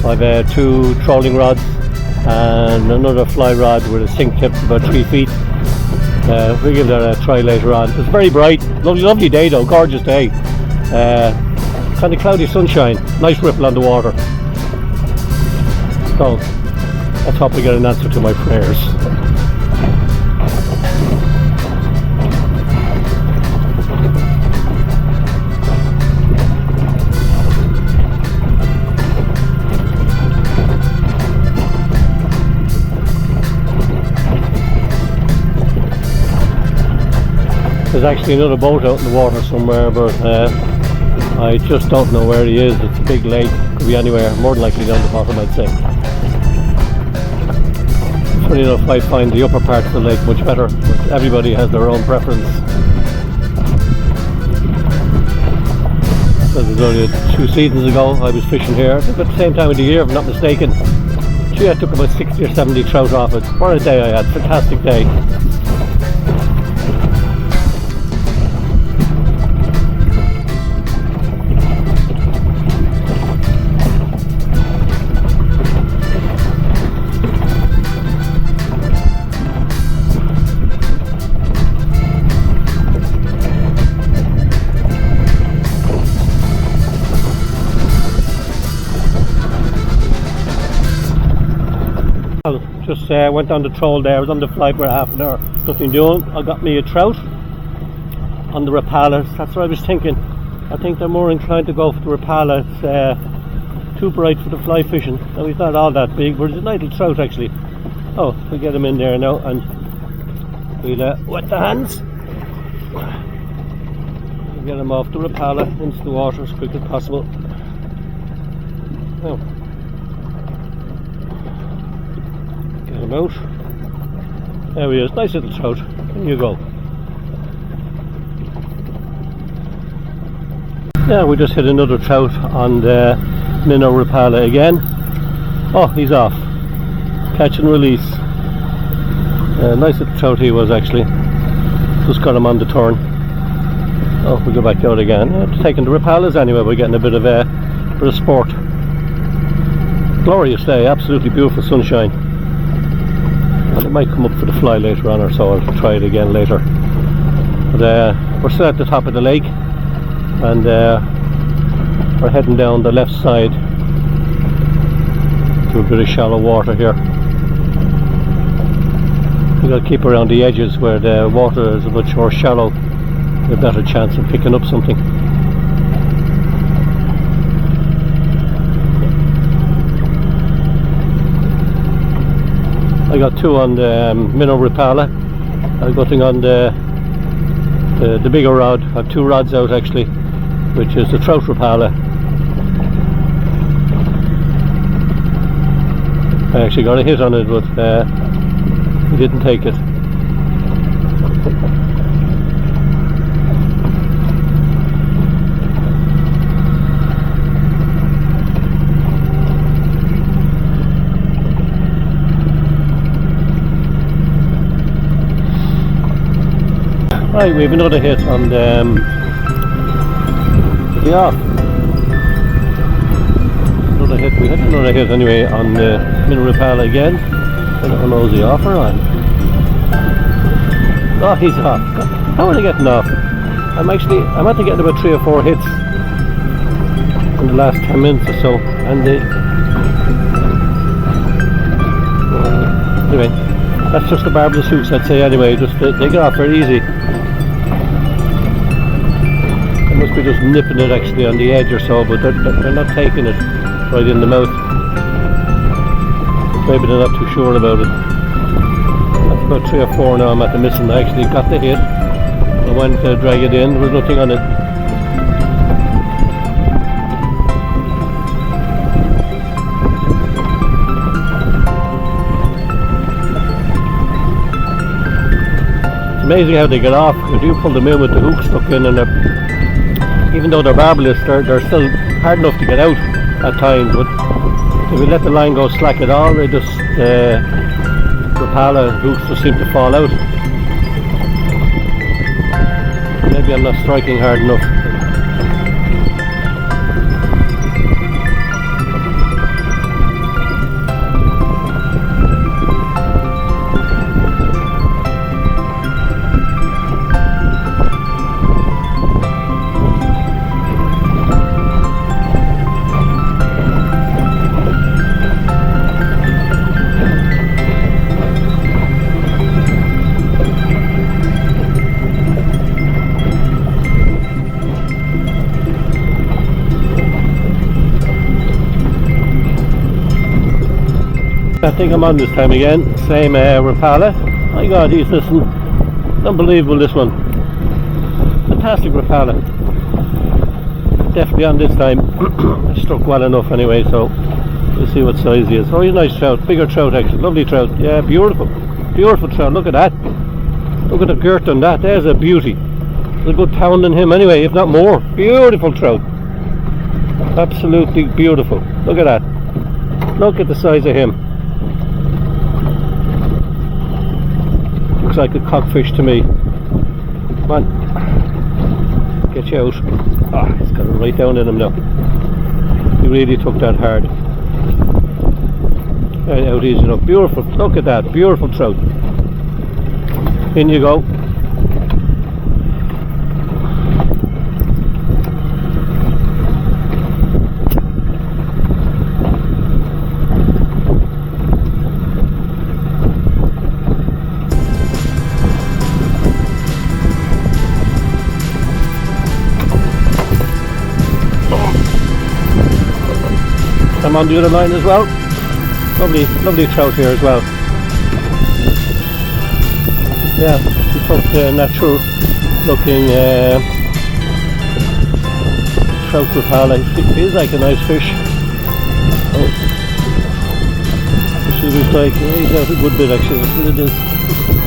I have 2 trolling rods and another fly rod with a sink tip about 3 feet. We'll give that a try later on. It's very bright, lovely day though, gorgeous day. Kind of cloudy sunshine, nice ripple on the water. So let's hope we get an answer to my prayers. There's actually another boat out in the water somewhere, but I just don't know where he is. It's a big lake, could be anywhere, more than likely down the bottom I'd say. Funny enough, I find the upper part of the lake much better, but everybody has their own preference. This was only 2 seasons ago I was fishing here, I think at the same time of the year if I'm not mistaken. Gee, I took about 60 or 70 trout off it. What a day I had, fantastic day. Just went on the troll there. I was on the fly for half an hour, nothing doing. I got me a trout on the Rapalas. That's what I was thinking. I think they're more inclined to go for the Rapala. It's too bright for the fly fishing. Now he's not all that big, but he's a nice little trout actually. Oh, we'll get him in there now and we'll wet the hands. We'll get him off the Rapala into the water as quick as possible. Now, him out. There he is, nice little trout. In you go. Yeah, we just hit another trout on the minnow Rapala again. Oh, he's off. Catch and release. Nice little trout he was actually. Just got him on the turn. Oh, we go back out again. Taking the Rapalas anyway, we're getting a bit of sport. Glorious day, absolutely beautiful sunshine. And it might come up for the fly later on or so. I'll try it again later. But we're still at the top of the lake and we're heading down the left side to a bit of shallow water here. You've got to keep around the edges where the water is a much more shallow. A better chance of picking up something. I got 2 on the minnow Rapala. I've got on the bigger rod. I have 2 rods out actually, which is the trout Rapala. I actually got a hit on it, but he didn't take it. Right, we have another hit on the another hit. We had another hit anyway on the minnow Rapala again. I don't know, is he off or on? Oh, he's off. How are they getting off? I'm at to get about 3 or 4 hits in the last 10 minutes or so, and Anyway, that's just the barbless hooks, I'd say. Anyway, just they get off very easy. They must be just nipping it actually on the edge or so, but they're not taking it right in the mouth. Maybe they're not too sure about it. That's about 3 or 4 now I'm at the missing. I actually got the hit. I went to drag it in, there was nothing on it. It's amazing how they get off. If you pull them in with the hook stuck in, and even though they're barbless, they're still hard enough to get out at times. But if we let the line go slack at all, they just Rapala hooks just seem to fall out. Maybe I'm not striking hard enough. I think I'm on this time again. Same Rapala. My God, he's listen. Unbelievable, this one. Fantastic Rapala. Definitely on this time. Struck well enough anyway, so we'll see what size he is. Oh, he's a nice trout. Bigger trout actually. Lovely trout. Yeah, beautiful. Beautiful trout. Look at that. Look at the girth on that. There's a beauty. There's a good pound in him anyway, if not more. Beautiful trout. Absolutely beautiful. Look at that. Look at the size of him. Looks like a cockfish to me. Come on, get you out. Ah, he's got it right down in him now. He really took that hard. Right out easy enough. Beautiful. Look at that. Beautiful trout. In you go. I'm on the other line as well. Lovely, lovely trout here as well. Yeah, he took the natural looking trout Rapala. It feels like a nice fish. Oh. See what he's like. Yeah, he's out a good bit actually. That's what it is.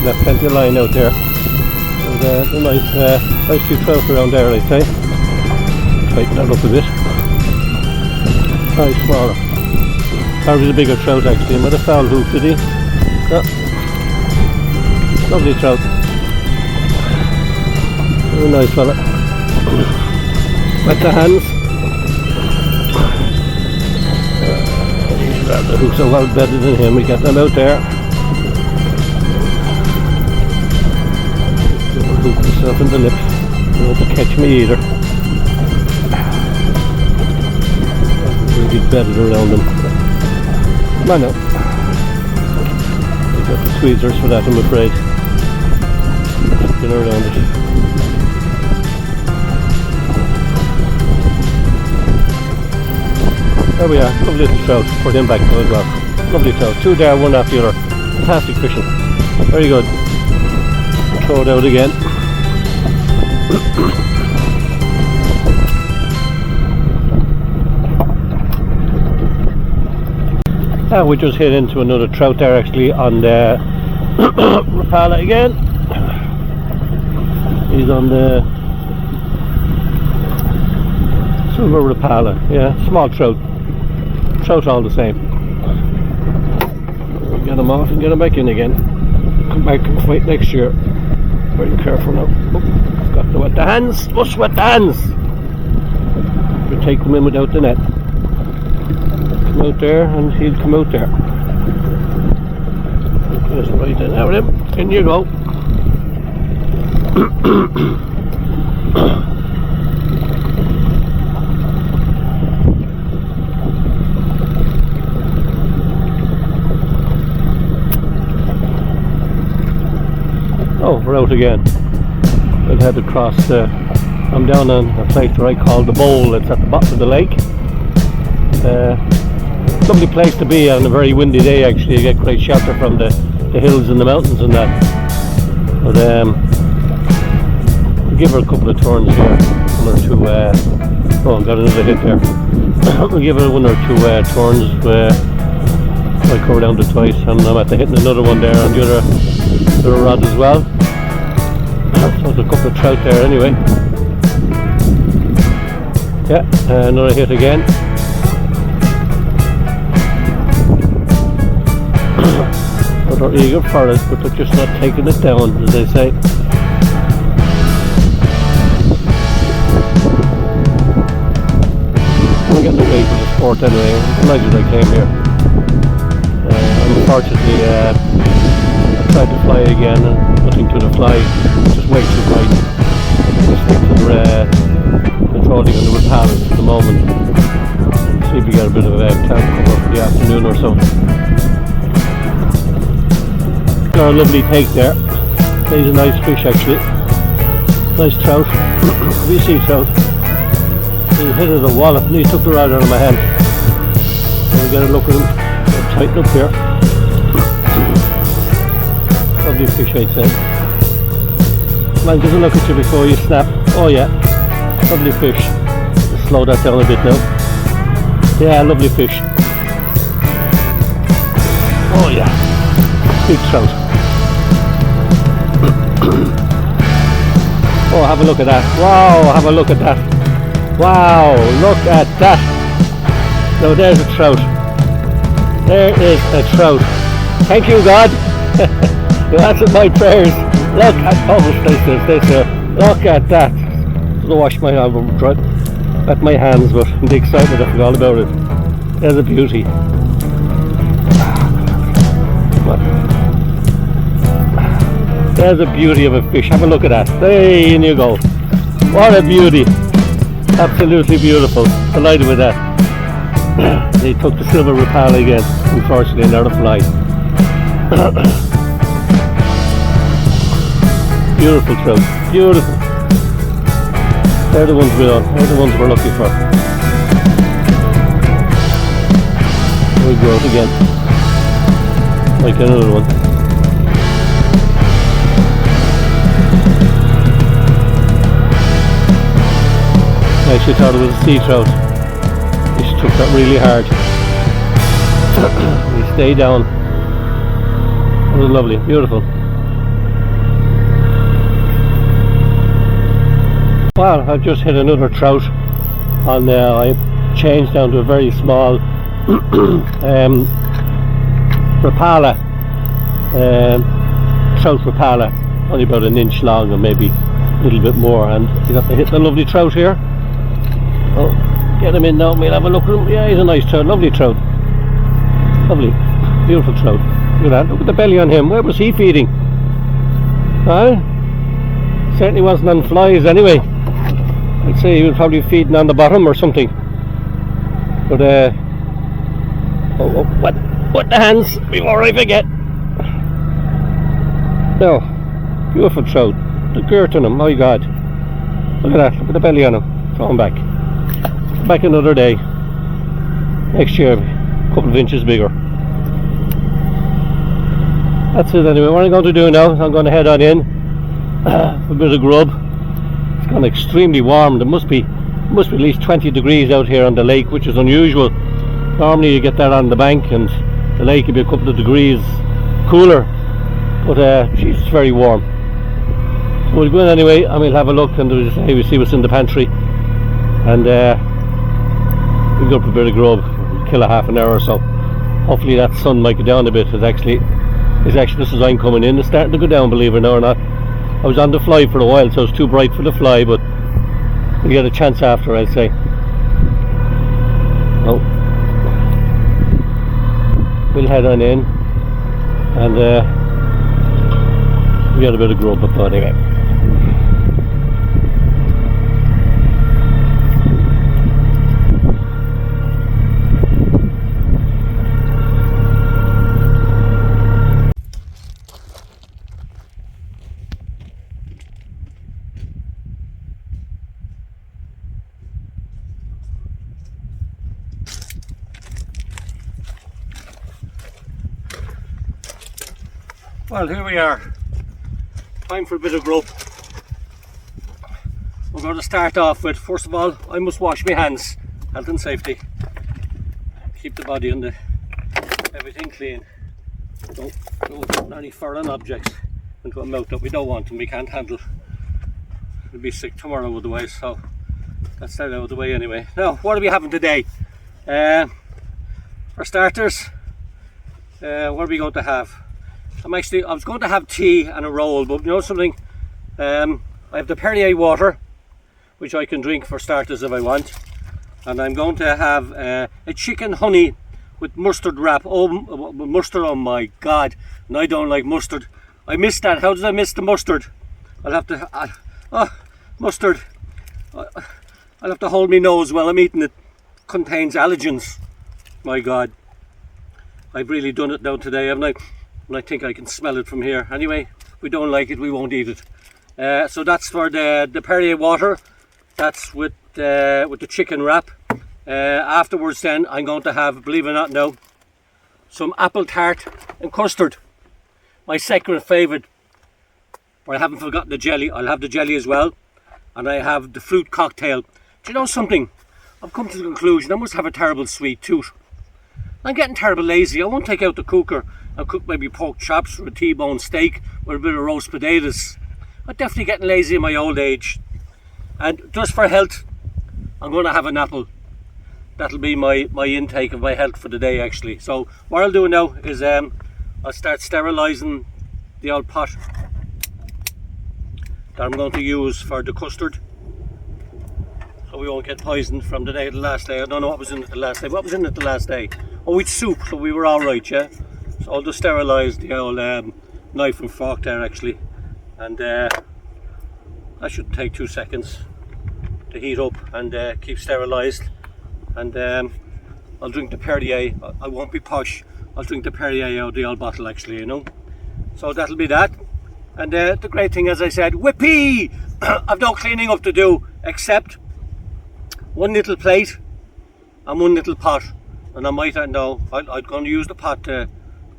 Left plenty of line out there. And a nice, nice few trout around there, I'd say. Tighten that up a bit. Nice smaller. Probably the bigger trout actually, with a foul hook, did he? Yeah. Lovely trout. Very nice fella. Wet the hands. The hooks are well bedded in him, we get them out there. Hook himself in the lip. He won't catch me either. Really bedded around him. Come on now. We've got the tweezers for that, I'm afraid. Spin around it. There we are. Lovely little trout. Put him back now as well. Lovely trout. 2 there, 1 after the other. Fantastic fishing. Very good. Throw it out again. We just hit into another trout there actually on the Rapala again. He's on the silver Rapala. Yeah, small trout. Trout all the same. Get him off and get him back in again. Come back and fight next year. Very careful now. Oh, got to wet the hands. Must wet the hands. We take them in without the net. Out there and he'll come out there. Just right in there with him. In you go. Oh, we're out again. We'll head across I'm down on a place where I call the Bowl. It's at the bottom of the lake. Lovely place to be on a very windy day actually. You get great shelter from the hills and the mountains and that. But we'll give her a couple of turns here. One or two, oh, got another hit there. We'll give her one or two turns. I cover down to twice and I'm at the hitting another one there on the other rod as well. So there's a couple of trout there anyway. Yeah, another hit again. But they're eager for it, but they're just not taking it down, as they say. I'm getting away from the sport anyway. I'm delighted I came here. Unfortunately, I tried to fly again and nothing to the fly, just way too bright. Just stick to the trolling on the repellent at the moment and see if we get a bit of a cloud cover for the afternoon or so. Got a lovely take there. There's a nice fish actually. Nice trout. We see trout. He hit it a wallop and he took the rod out of my hand. So we get a look at him. Tighten up here. Lovely fish, I'd say. Man, doesn't look at you before you snap. Oh yeah, lovely fish. Just slow that down a bit now. Yeah, lovely fish. Oh yeah, big trout. Oh, have a look at that. Wow, have a look at that. Wow, look at that. Now there's a trout. There is a trout. Thank you, God. You answered my prayers. Look at, oh, stay there. Look at that. I'm gonna wash my hands, at my hands, but in the excitement I forgot all about it. There's a beauty. There's a beauty of a fish. Have a look at that. There you go. What a beauty. Absolutely beautiful. Delighted with that. They took the silver repal again, unfortunately, another fly. Beautiful trout, beautiful. They're the ones we're looking for. There we go out again. Like another one. I actually thought it was a sea trout. He took that really hard. He stayed down. It was lovely, beautiful. Well, I've just hit another trout and I've changed down to a very small rapala, trout rapala, only about an inch long and maybe a little bit more, and you got to hit the lovely trout here. Oh, get him in now, we'll have a look at him. Yeah, he's a nice trout, lovely trout. Lovely, beautiful trout. Look at that, look at the belly on him. Where was he feeding? Huh? Certainly wasn't on flies anyway. I'd say he was probably feeding on the bottom or something. But what the hands before I forget. No, beautiful trout. The girt on him, my God. Look at that, look at the belly on him. Throw him back. Back another day. Next year, a couple of inches bigger. That's it anyway. What I'm going to do now, I'm going to head on in. A bit of grub. It's gone extremely warm. There must be at least 20 degrees out here on the lake, which is unusual. Normally you get that on the bank and the lake will be a couple of degrees cooler, but geez, it's very warm. So we'll go in anyway and we'll have a look and we'll see what's in the pantry, and we'll go up a bit of grub, kill a half an hour or so. Hopefully that sun might go down a bit. It's actually just as I'm coming in, it's starting to go down, believe it or not. I was on the fly for a while, so it's too bright for the fly, but we'll get a chance after, I'd say. Oh, we'll head on in and we got a bit of grub up anyway. Well, here we are. Time for a bit of grub. We're going to start off with, first of all, I must wash my hands. Health and safety. Keep the body and everything clean. Don't put any foreign objects into a mouth that we don't want and we can't handle. We'll be sick tomorrow otherwise, so that's that out of the way anyway. Now, what are we having today? For starters, what are we going to have? I was going to have tea and a roll, but you know something? I have the Perrier water, which I can drink for starters if I want. And I'm going to have a chicken honey with mustard wrap. Oh, mustard, oh my God. And I don't like mustard. I missed that. How did I miss the mustard? I'll have to, mustard. I'll have to hold my nose while I'm eating it. Contains allergens. My God. I've really done it now today, haven't I? And I think I can smell it from here. Anyway, if we don't like it, we won't eat it. So that's for the Perrier water. That's with the chicken wrap. Afterwards then, I'm going to have, believe it or not now, some apple tart and custard. My second favourite. But I haven't forgotten the jelly. I'll have the jelly as well. And I have the fruit cocktail. Do you know something? I've come to the conclusion I must have a terrible sweet tooth. I'm getting terrible lazy. I won't take out the cooker and cook maybe pork chops or a T-bone steak with a bit of roast potatoes. I'm definitely getting lazy in my old age. And just for health, I'm going to have an apple. That'll be my intake of my health for the day actually. So what I'll do now is I'll start sterilising the old pot that I'm going to use for the custard. So we won't get poisoned from the day of the last day. I don't know what was in it the last day. What was in it the last day? Oh, it's soup, so we were alright, yeah? So I'll just sterilise the old knife and fork there actually. And that should take 2 seconds to heat up and keep sterilised. And I'll drink the Perrier. I won't be posh. I'll drink the Perrier out of the old bottle actually, you know. So that'll be that. And the great thing, as I said, whippy! I've no cleaning up to do except one little plate and one little pot. And I might know I'm going to use the pot to,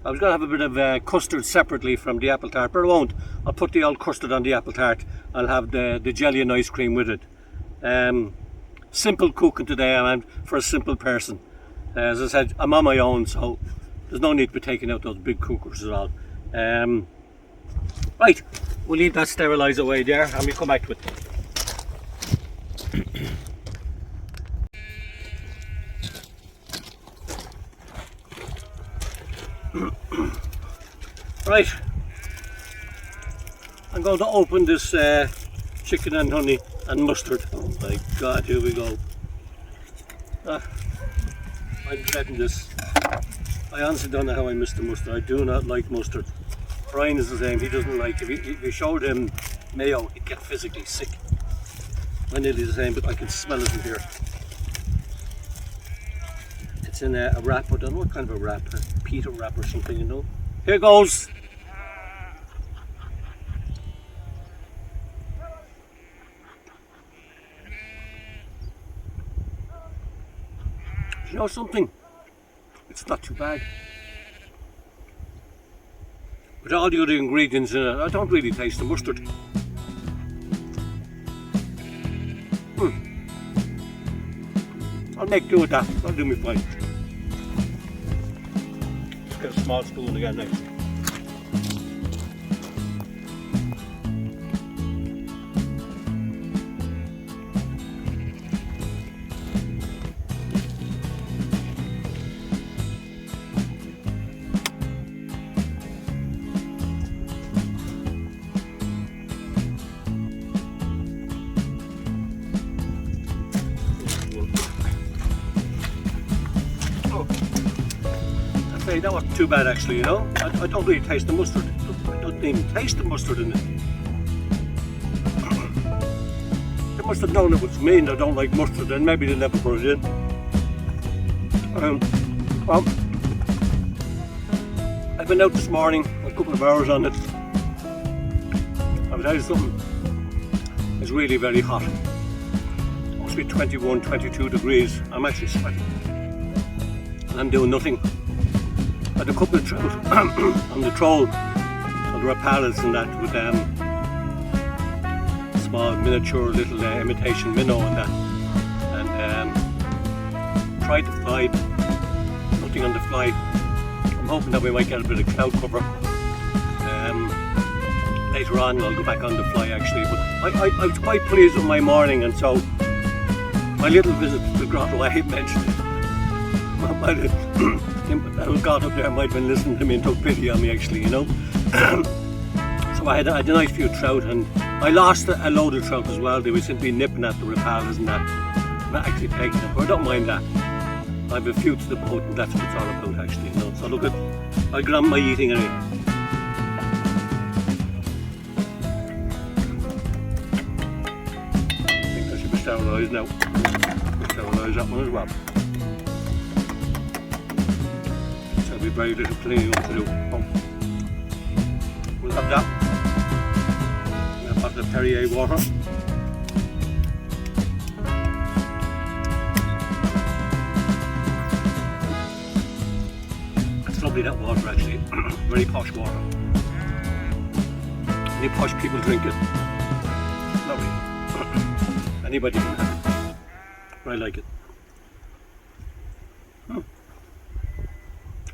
I was going to have a bit of custard separately from the apple tart, but I won't. I'll put the old custard on the apple tart. I'll have the jelly and ice cream with it. Simple cooking today, I'm for a simple person. As I said, I'm on my own, so there's no need to be taking out those big cookers at all. Right, we'll leave that sterilised away there and we'll come back to it. Right, I'm going to open this chicken and honey and mustard. Oh my God, here we go. I'm dreading this. I honestly don't know how I missed the mustard. I do not like mustard. Brian is the same, he doesn't like it. If you showed him mayo, he'd get physically sick. I'm nearly the same, but I can smell it in here. It's in a wrap, I don't know what kind of a wrap, a pita wrap or something, you know. Here goes. You know something? It's not too bad. With all the other ingredients in it, I don't really taste the mustard. I'll make do with that. I'll do me fine. Let's get a small spoon again next. That wasn't too bad actually, you know. I don't really taste the mustard. I don't even taste the mustard in it. They must have known it was me and I don't like mustard, and maybe they never put it in. Well, I've been out this morning, a couple of hours on it. I'll tell you something. It's really very hot. It must be 21, 22 degrees. I'm actually sweating. And I'm doing nothing. I had a couple of trout on the troll on the rapalas and that with small miniature little imitation minnow and that, and tried to fly, nothing on the fly. I'm hoping that we might get a bit of cloud cover. Later on I'll go back on the fly actually, but I was quite pleased with my morning, and so my little visit to the grotto, I mentioned it. That little god up there might have been listening to me and took pity on me actually, you know. So I had a nice few trout, and I lost a load of trout as well. They were simply nipping at the rapalas and that, not actually pegging them, but I don't mind that. I have a few to the boat, and that's what it's all about actually, you know. So look at, I'll get on my eating anyway. I think I should be sterilised now. Sterilise that one as well. There'll be very little cleaning up to do. Oh. We'll have that. We'll have the Perrier water. It's lovely, that water actually. Very posh water. Any posh people drink it. Lovely. Anybody can have it. I like it. I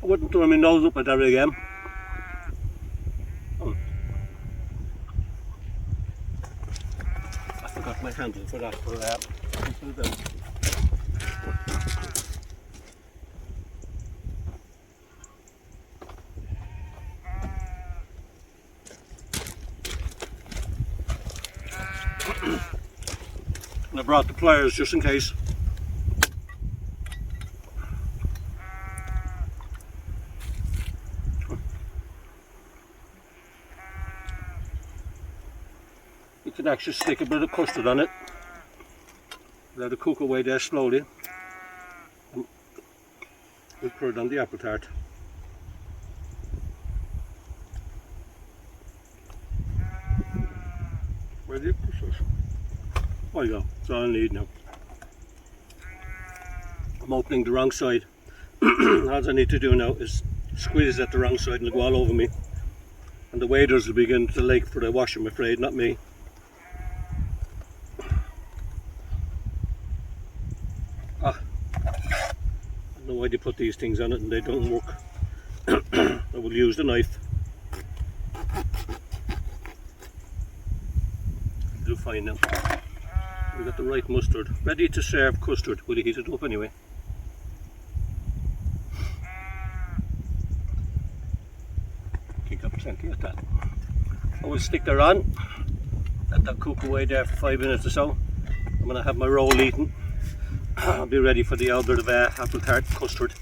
wouldn't throw my nose up at that again. Oh. I forgot my handle for that. And I brought the pliers just in case. You can actually stick a bit of custard on it. Let it cook away there slowly. And we'll put it on the apple tart. Where do you push it? There you go, that's all I need now. I'm opening the wrong side. All I need to do now is squeeze at the wrong side and it'll go all over me. And the waders will begin to lake for the wash, I'm afraid, not me. I don't know why they put these things on it and they don't work. I will use the knife. Do fine now. We've got the right mustard. Ready to serve custard. We'll heat it up anyway. I think I've plenty of that. I will stick that on. Let that cook away there for 5 minutes or so. I'm going to have my roll eaten. I'll be ready for the other of apple tart custard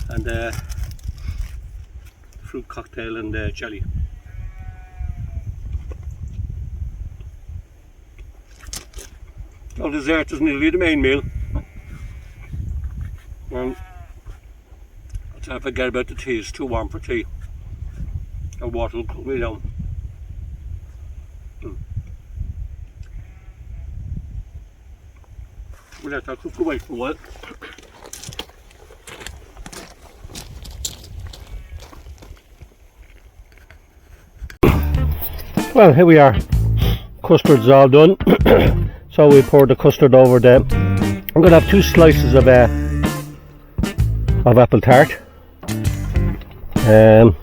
and fruit cocktail and jelly. Well, dessert is nearly the main meal. I'll try to forget about the tea, it's too warm for tea. And water will cool me down. We'll let that cook away for a while. Well, here we are. Custard's all done. So we pour the custard over there. I'm going to have 2 slices of apple tart. I'm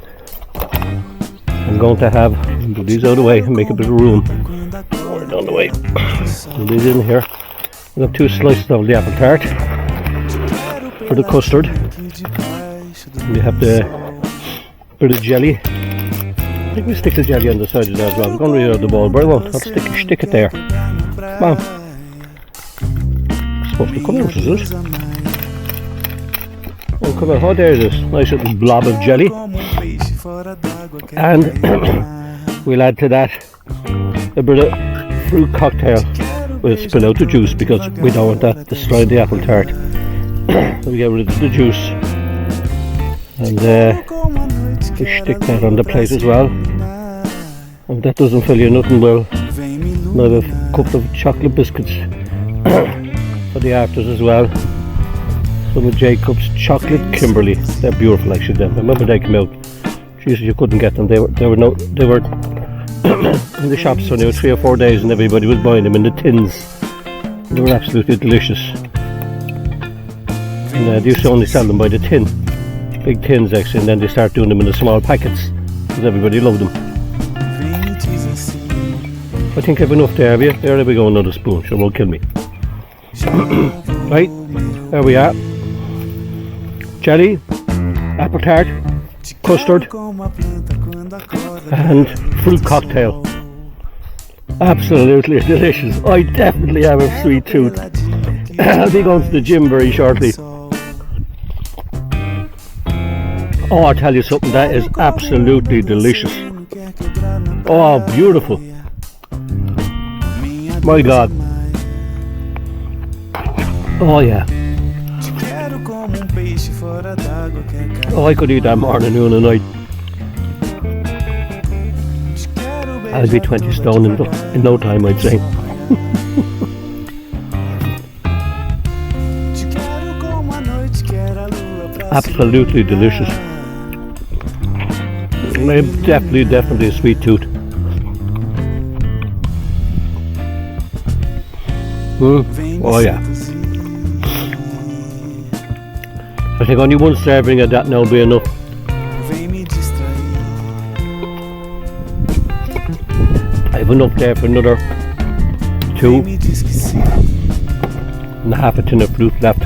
going to have, put these out of the way and make a bit of room. Pour it down the way. Put these in here. I have 2 slices of the apple tart for the custard. We have the bit of jelly. I think we stick the jelly on the side of that as well. I'm going to reload the bowl, but I won't. I'll stick it there. Come on. It's supposed to come out, is it? Oh, come on. Oh, there it is. Nice little blob of jelly. And we'll add to that a bit of fruit cocktail. We'll spill out the juice because we don't want that to destroy the apple tart. So we get rid of the juice. And we stick that on the plate as well. If that doesn't fill you nothing, well, another couple of chocolate biscuits for the afters as well. Some of Jacob's chocolate Kimberley. They're beautiful actually. I remember they came out Jesus, you couldn't get them. They were in the shops for now 3 or 4 days, and everybody was buying them in the tins. They were absolutely delicious. And they used to only sell them by the tin, big tins actually, and then they start doing them in the small packets because everybody loved them. I think I've enough there, have you? There we go, another spoon, sure won't kill me. Right, there we are. Jelly, apple tart, custard, and fruit cocktail. Absolutely delicious. I definitely have a sweet tooth. I'll be going to the gym very shortly. Oh, I'll tell you something, that is absolutely delicious. Oh, beautiful. My God. Oh yeah. Oh, I could eat that morning, noon and night. I'll be 20 stone in no time, I'd say. Absolutely delicious. Definitely a sweet tooth. Oh yeah. I think only one serving of that now will be enough. I have enough there for another 2 and a half a tin of fruit left,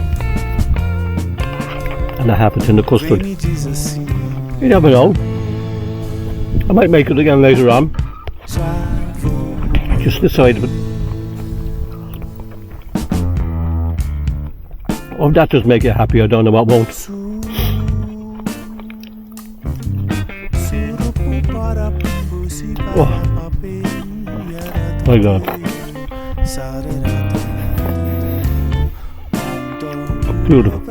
and a half a tin of custard. You never know. I might make it again later on. Just decided. Oh, that does make you happy. I don't know what won't. Oh, my God. Beautiful.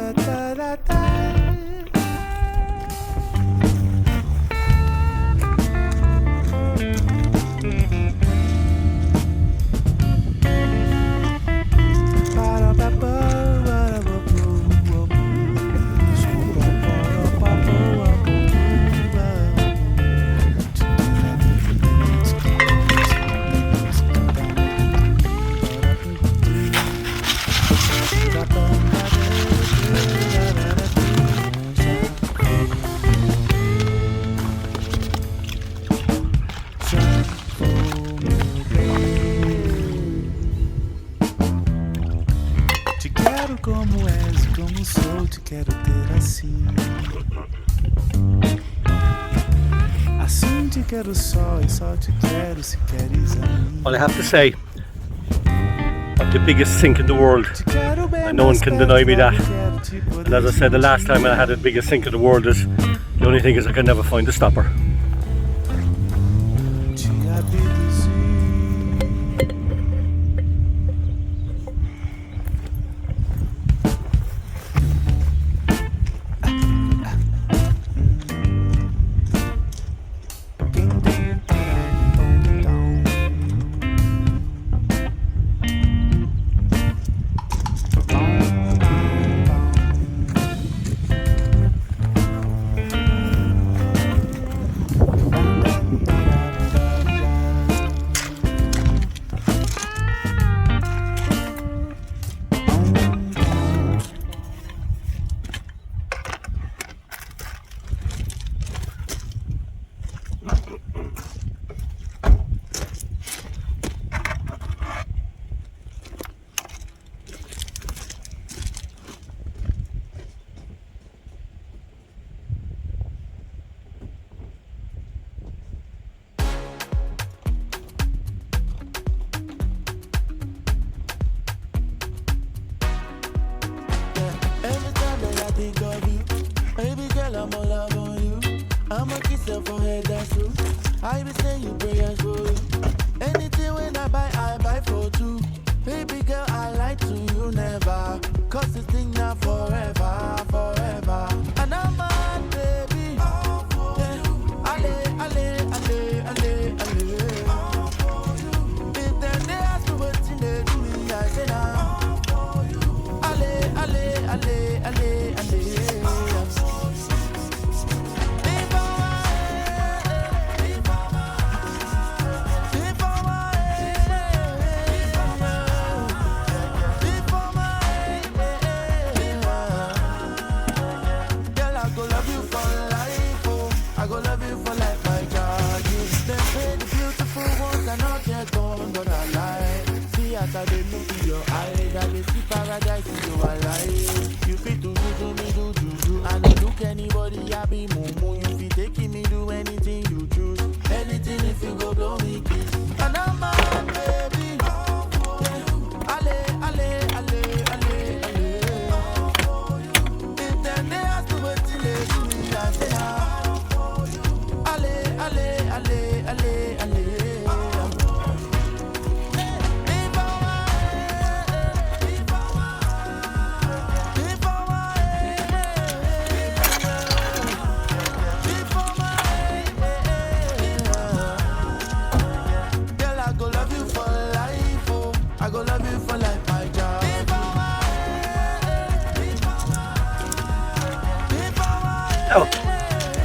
Well, I have to say, I'm the biggest sink in the world, and no one can deny me that. And as I said the last time I had the biggest sink in the world, is the only thing is I can never find the stopper. I be saying you prayers for you. Anything when I buy for two. Baby girl, I lie to you never. Cause this thing not forever, forever. And I'm mad, baby. All for you. Ale. All for you. If then they ask me what they do me, I say nah. All for you. Ale.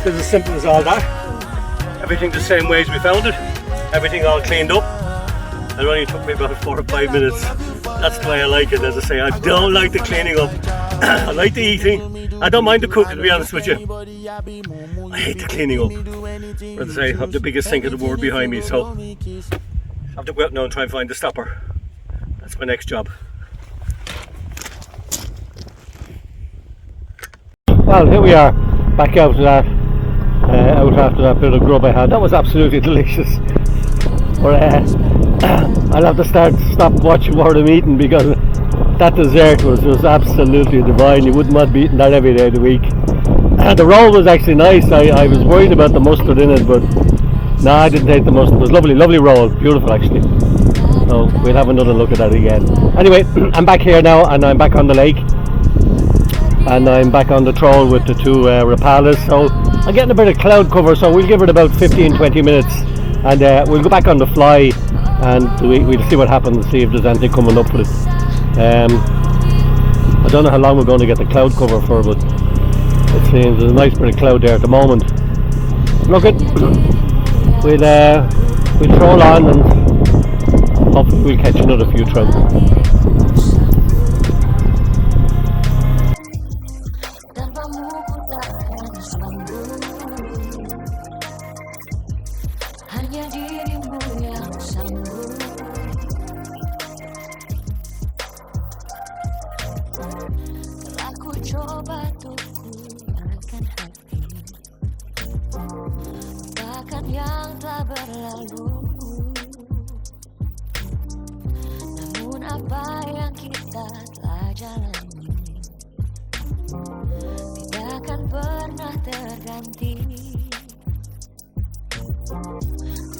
is as simple as all that. Everything the same way as we found it. Everything all cleaned up. It only took me about 4 or 5 minutes. That's the way I like it, as I say. I don't like the cleaning up. I like the eating. I don't mind the cooking, to be honest with you. I hate the cleaning up. As I say, I have the biggest sink in the world behind me, so I have to go out now and try and find the stopper. That's my next job. Well, here we are, back out to that, out after that bit of grub I had. That was absolutely delicious. But I'll have to stop watching what I'm eating, because that dessert was just absolutely divine. You wouldn't want to be eating that every day of the week. The roll was actually nice. I was worried about the mustard in it, but no, I didn't taste the mustard. It was lovely, lovely roll, beautiful actually. So we'll have another look at that again. Anyway, I'm back here now, and I'm back on the lake. And I'm back on the troll with the two rapalas. So I'm getting a bit of cloud cover, so we'll give it about 15-20 minutes, and we'll go back on the fly, and we'll see what happens, see if there's anything coming up with it. I don't know how long we're going to get the cloud cover for, but it seems there's a nice bit of cloud there at the moment. Look it, we'll troll on, and hopefully we'll catch another few trout.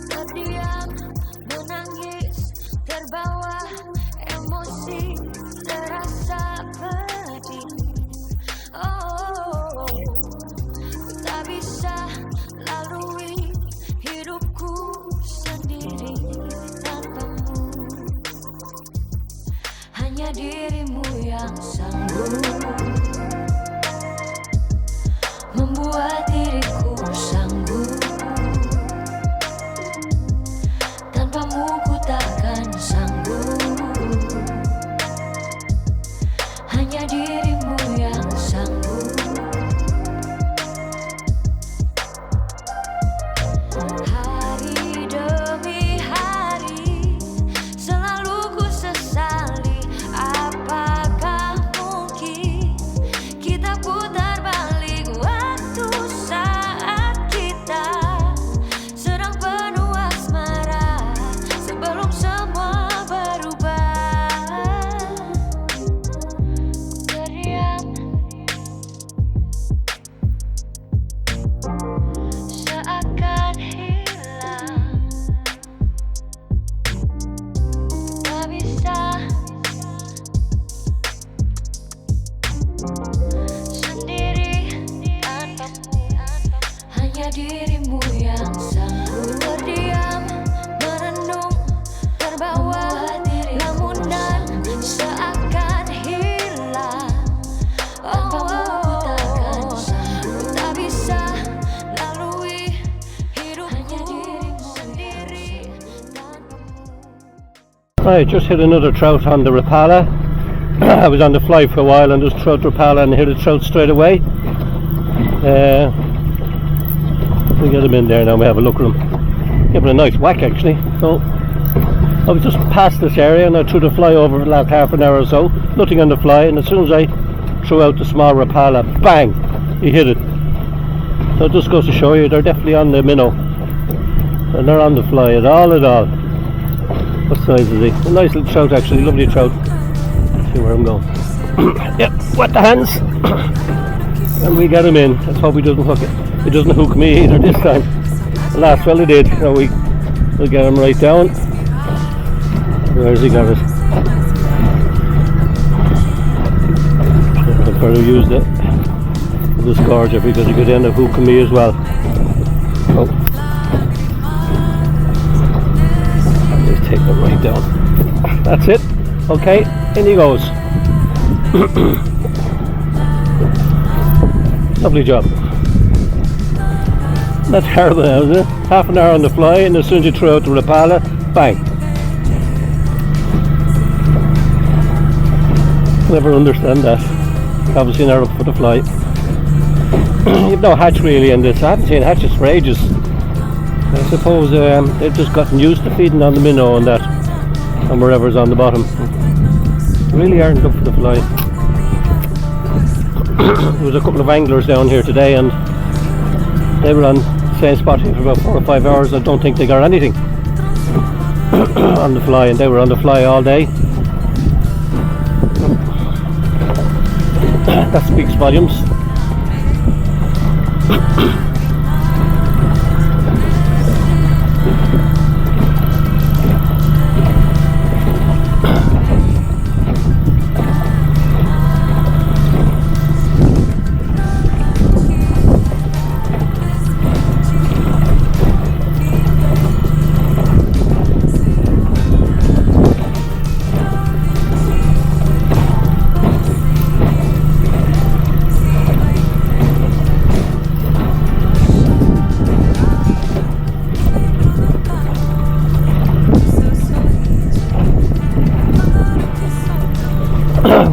Terdiam, menangis, terbawa emosi, terasa pedih. Oh, tak bisa lalui hidupku sendiri tanpamu. Hanya dirimu yang sanggup membuat diriku sanggup. Tanpamu ku takkan sanggup. Hanya dirimu yang sanggup. Hari demi hari selalu ku sesali. Apakah mungkin kita putar balik waktu saat kita sedang penuh asmara, sebelum semua berubah. Terdiam seakan hilang, tak bisa sendiri tanpamu. Hanya dirimu yang sanggup. Terdiam, merenung, terbawa lamunan seakan hilang. Tanpamu ku takkan sanggup. Tak bisa lalui hidupku sendiri tanpamu. I just hit another trout on the rapala. I was on the fly for a while and just trout rapala and hit a trout straight away. We get him in there now, we have a look at him. Giving a nice whack actually. So I was just past this area and I threw the fly over the last half an hour or so. Nothing on the fly, and as soon as I threw out the small rapala, bang! He hit it. So it just goes to show you they're definitely on the minnow. And they're on the fly at all. What size is he? A nice little trout actually, lovely trout. Let's see where I'm going. Yep, wet the hands. And we got him in. Let's hope he doesn't hook it. He doesn't hook me either this time. The last fella did. So we'll get him right down. Where's he got it? I'll probably use the scourger because he could end up hooking me as well. Oh. Just take him right down. That's it. Okay, in he goes. Lovely job. That's terrible now, isn't it? Half an hour on the fly, and as soon as you throw out the Rapala, bang. Never understand that. Obviously not up for the fly. You've no hatch really in this. I haven't seen hatches for ages. I suppose they've just gotten used to feeding on the minnow and that, and wherever's on the bottom. They really aren't up for the fly. There was a couple of anglers down here today, and they were on the same spot here for about 4 or 5 hours. I don't think they got anything on the fly, and they were on the fly all day. That speaks volumes.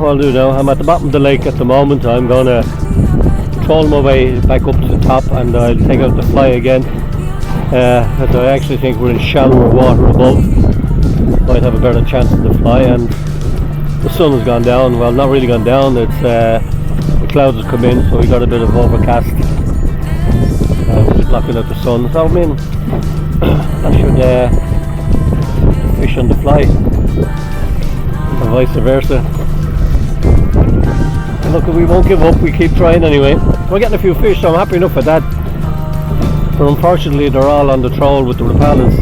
I'll do now. I'm at the bottom of the lake at the moment. I'm going to troll my way back up to the top, and I'll take out the fly again, as I actually think we're in shallower water above. Might have a better chance of the fly. And the sun has gone down. Well, not really gone down. It's the clouds have come in, so we got a bit of overcast, which is blocking out the sun. So I mean, I should fish on the fly, and vice versa. Look, we won't give up, we keep trying anyway. We're getting a few fish, so I'm happy enough with that. But unfortunately they're all on the troll with the Rapalas.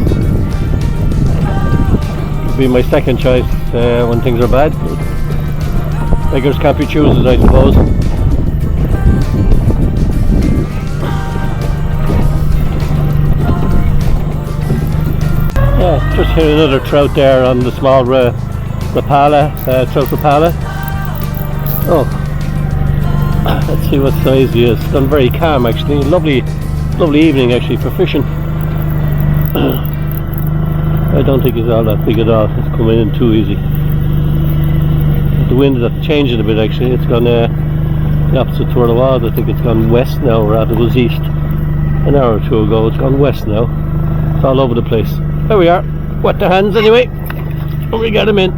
It'll be my second choice when things are bad. Beggars can't be choosers, I suppose. Yeah, just hit another trout there on the small Rapala, trout Rapala. Oh, let's see what size he is. It's gone very calm actually. Lovely evening actually for fishing. I don't think he's all that big at all. It's coming in too easy. The wind is changing a bit actually. It's gone the opposite to where it was. I think it's gone west now, rather it was east an hour or two ago. It's gone west now. It's all over the place. There we are. Wet the hands anyway. And we got him in.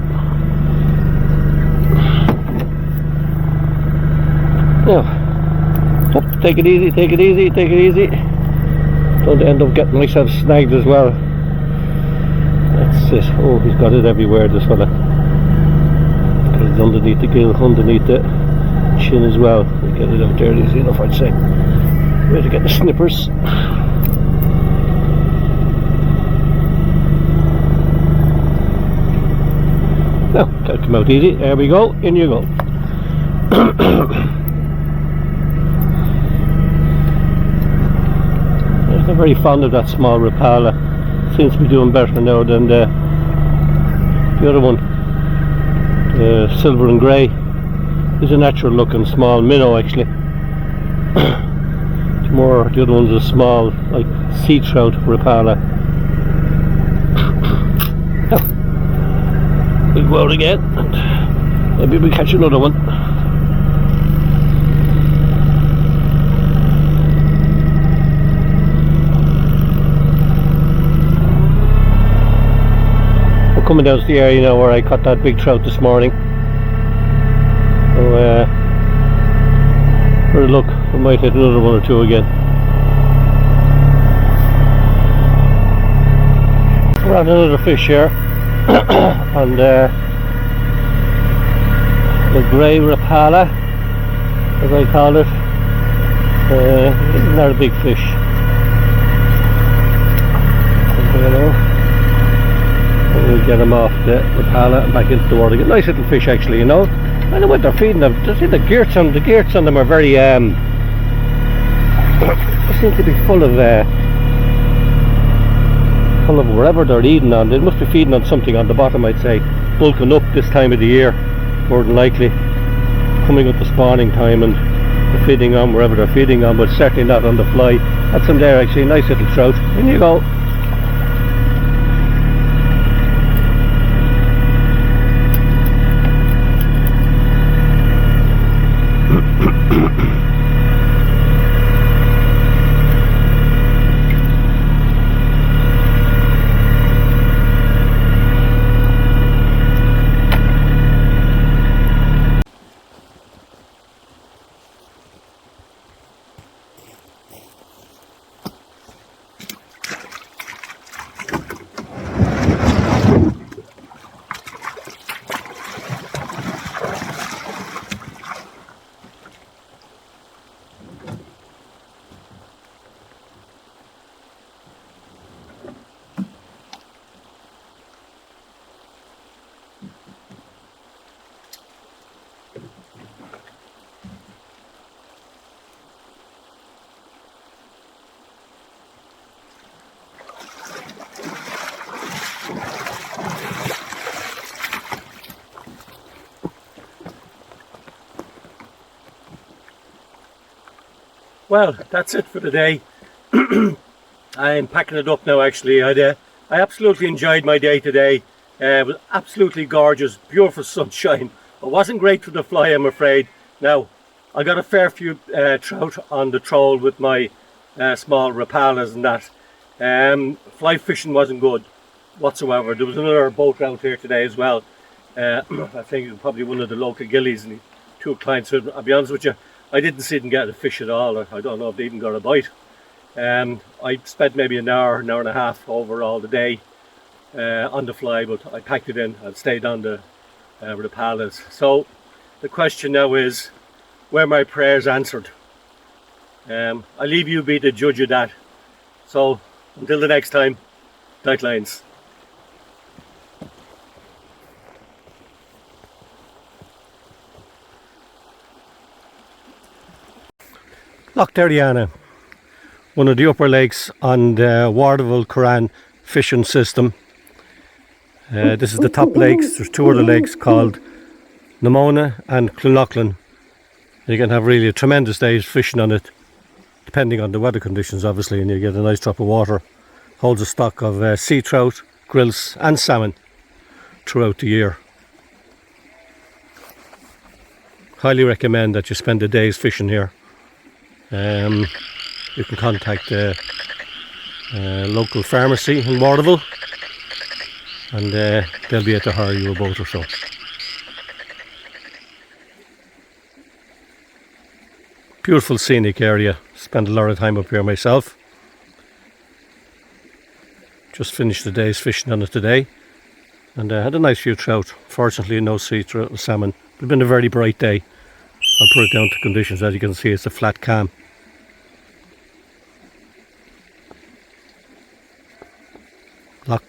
Now, take it easy, take it easy, take it easy. Don't end up getting myself snagged as well. That's it. Oh, he's got it everywhere, this fella. Got it underneath the gill, underneath the chin as well. We get it out there easy enough, I'd say. Way to get the snippers. Now, that'll come out easy. There we go. In you go. I'm very fond of that small Rapala. Seems to be doing better now than the other one. The silver and grey is a natural looking small minnow actually. It's more, the other one's a small like sea trout Rapala. We'll go out again and maybe we'll catch another one. Coming down to the area now where I caught that big trout this morning. So for a look, we might hit another one or two again. We're on another fish here on the grey Rapala, as I call it. Isn't that a big fish? We'll get them off the Rapala and back into the water again. Nice little fish actually, you know. I don't know what they're feeding them. Just see the girts on them are very they seem to be full of whatever they're eating on. They must be feeding on something on the bottom, I'd say. Bulking up this time of the year, more than likely. Coming up to spawning time, and they're feeding on, wherever they're feeding on, but certainly not on the fly. That's them there actually, nice little trout. In you go. Well, that's it for today. I'm packing it up now actually. I absolutely enjoyed my day today. It was absolutely gorgeous, beautiful sunshine. It wasn't great for the fly, I'm afraid. Now, I got a fair few trout on the troll with my small rapalas and that. Fly fishing wasn't good whatsoever. There was another boat out here today as well. I think it was probably one of the local gillies and two clients. So I'll be honest with you, I didn't see them get a fish at all. I don't know if they even got a bite. I spent maybe an hour and a half overall the day on the fly, but I packed it in and stayed on the palas. So the question now is, were my prayers answered? I leave you be the judge of that. So until the next time, tight lines. Lough Derriana, one of the upper lakes on the Waterville Currane fishing system. This is the top lakes. There's two other lakes called Namona and Killorglin. You can have really a tremendous days fishing on it, depending on the weather conditions obviously, and you get a nice drop of water. Holds a stock of sea trout, grilse and salmon throughout the year. Highly recommend that you spend the days fishing here. You can contact the local pharmacy in Waterville and they'll be able to hire you a boat or so. Beautiful scenic area. Spent a lot of time up here myself. Just finished the day's fishing on it today and had a nice few trout. Fortunately no sea trout or salmon. It's been a very bright day. I'll put it down to conditions. As you can see, it's a flat calm. Lough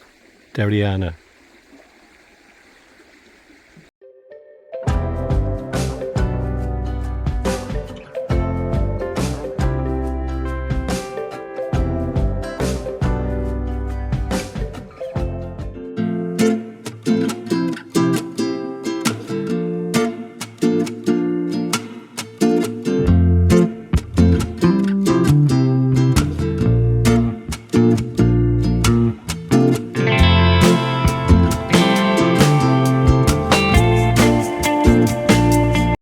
Derriana.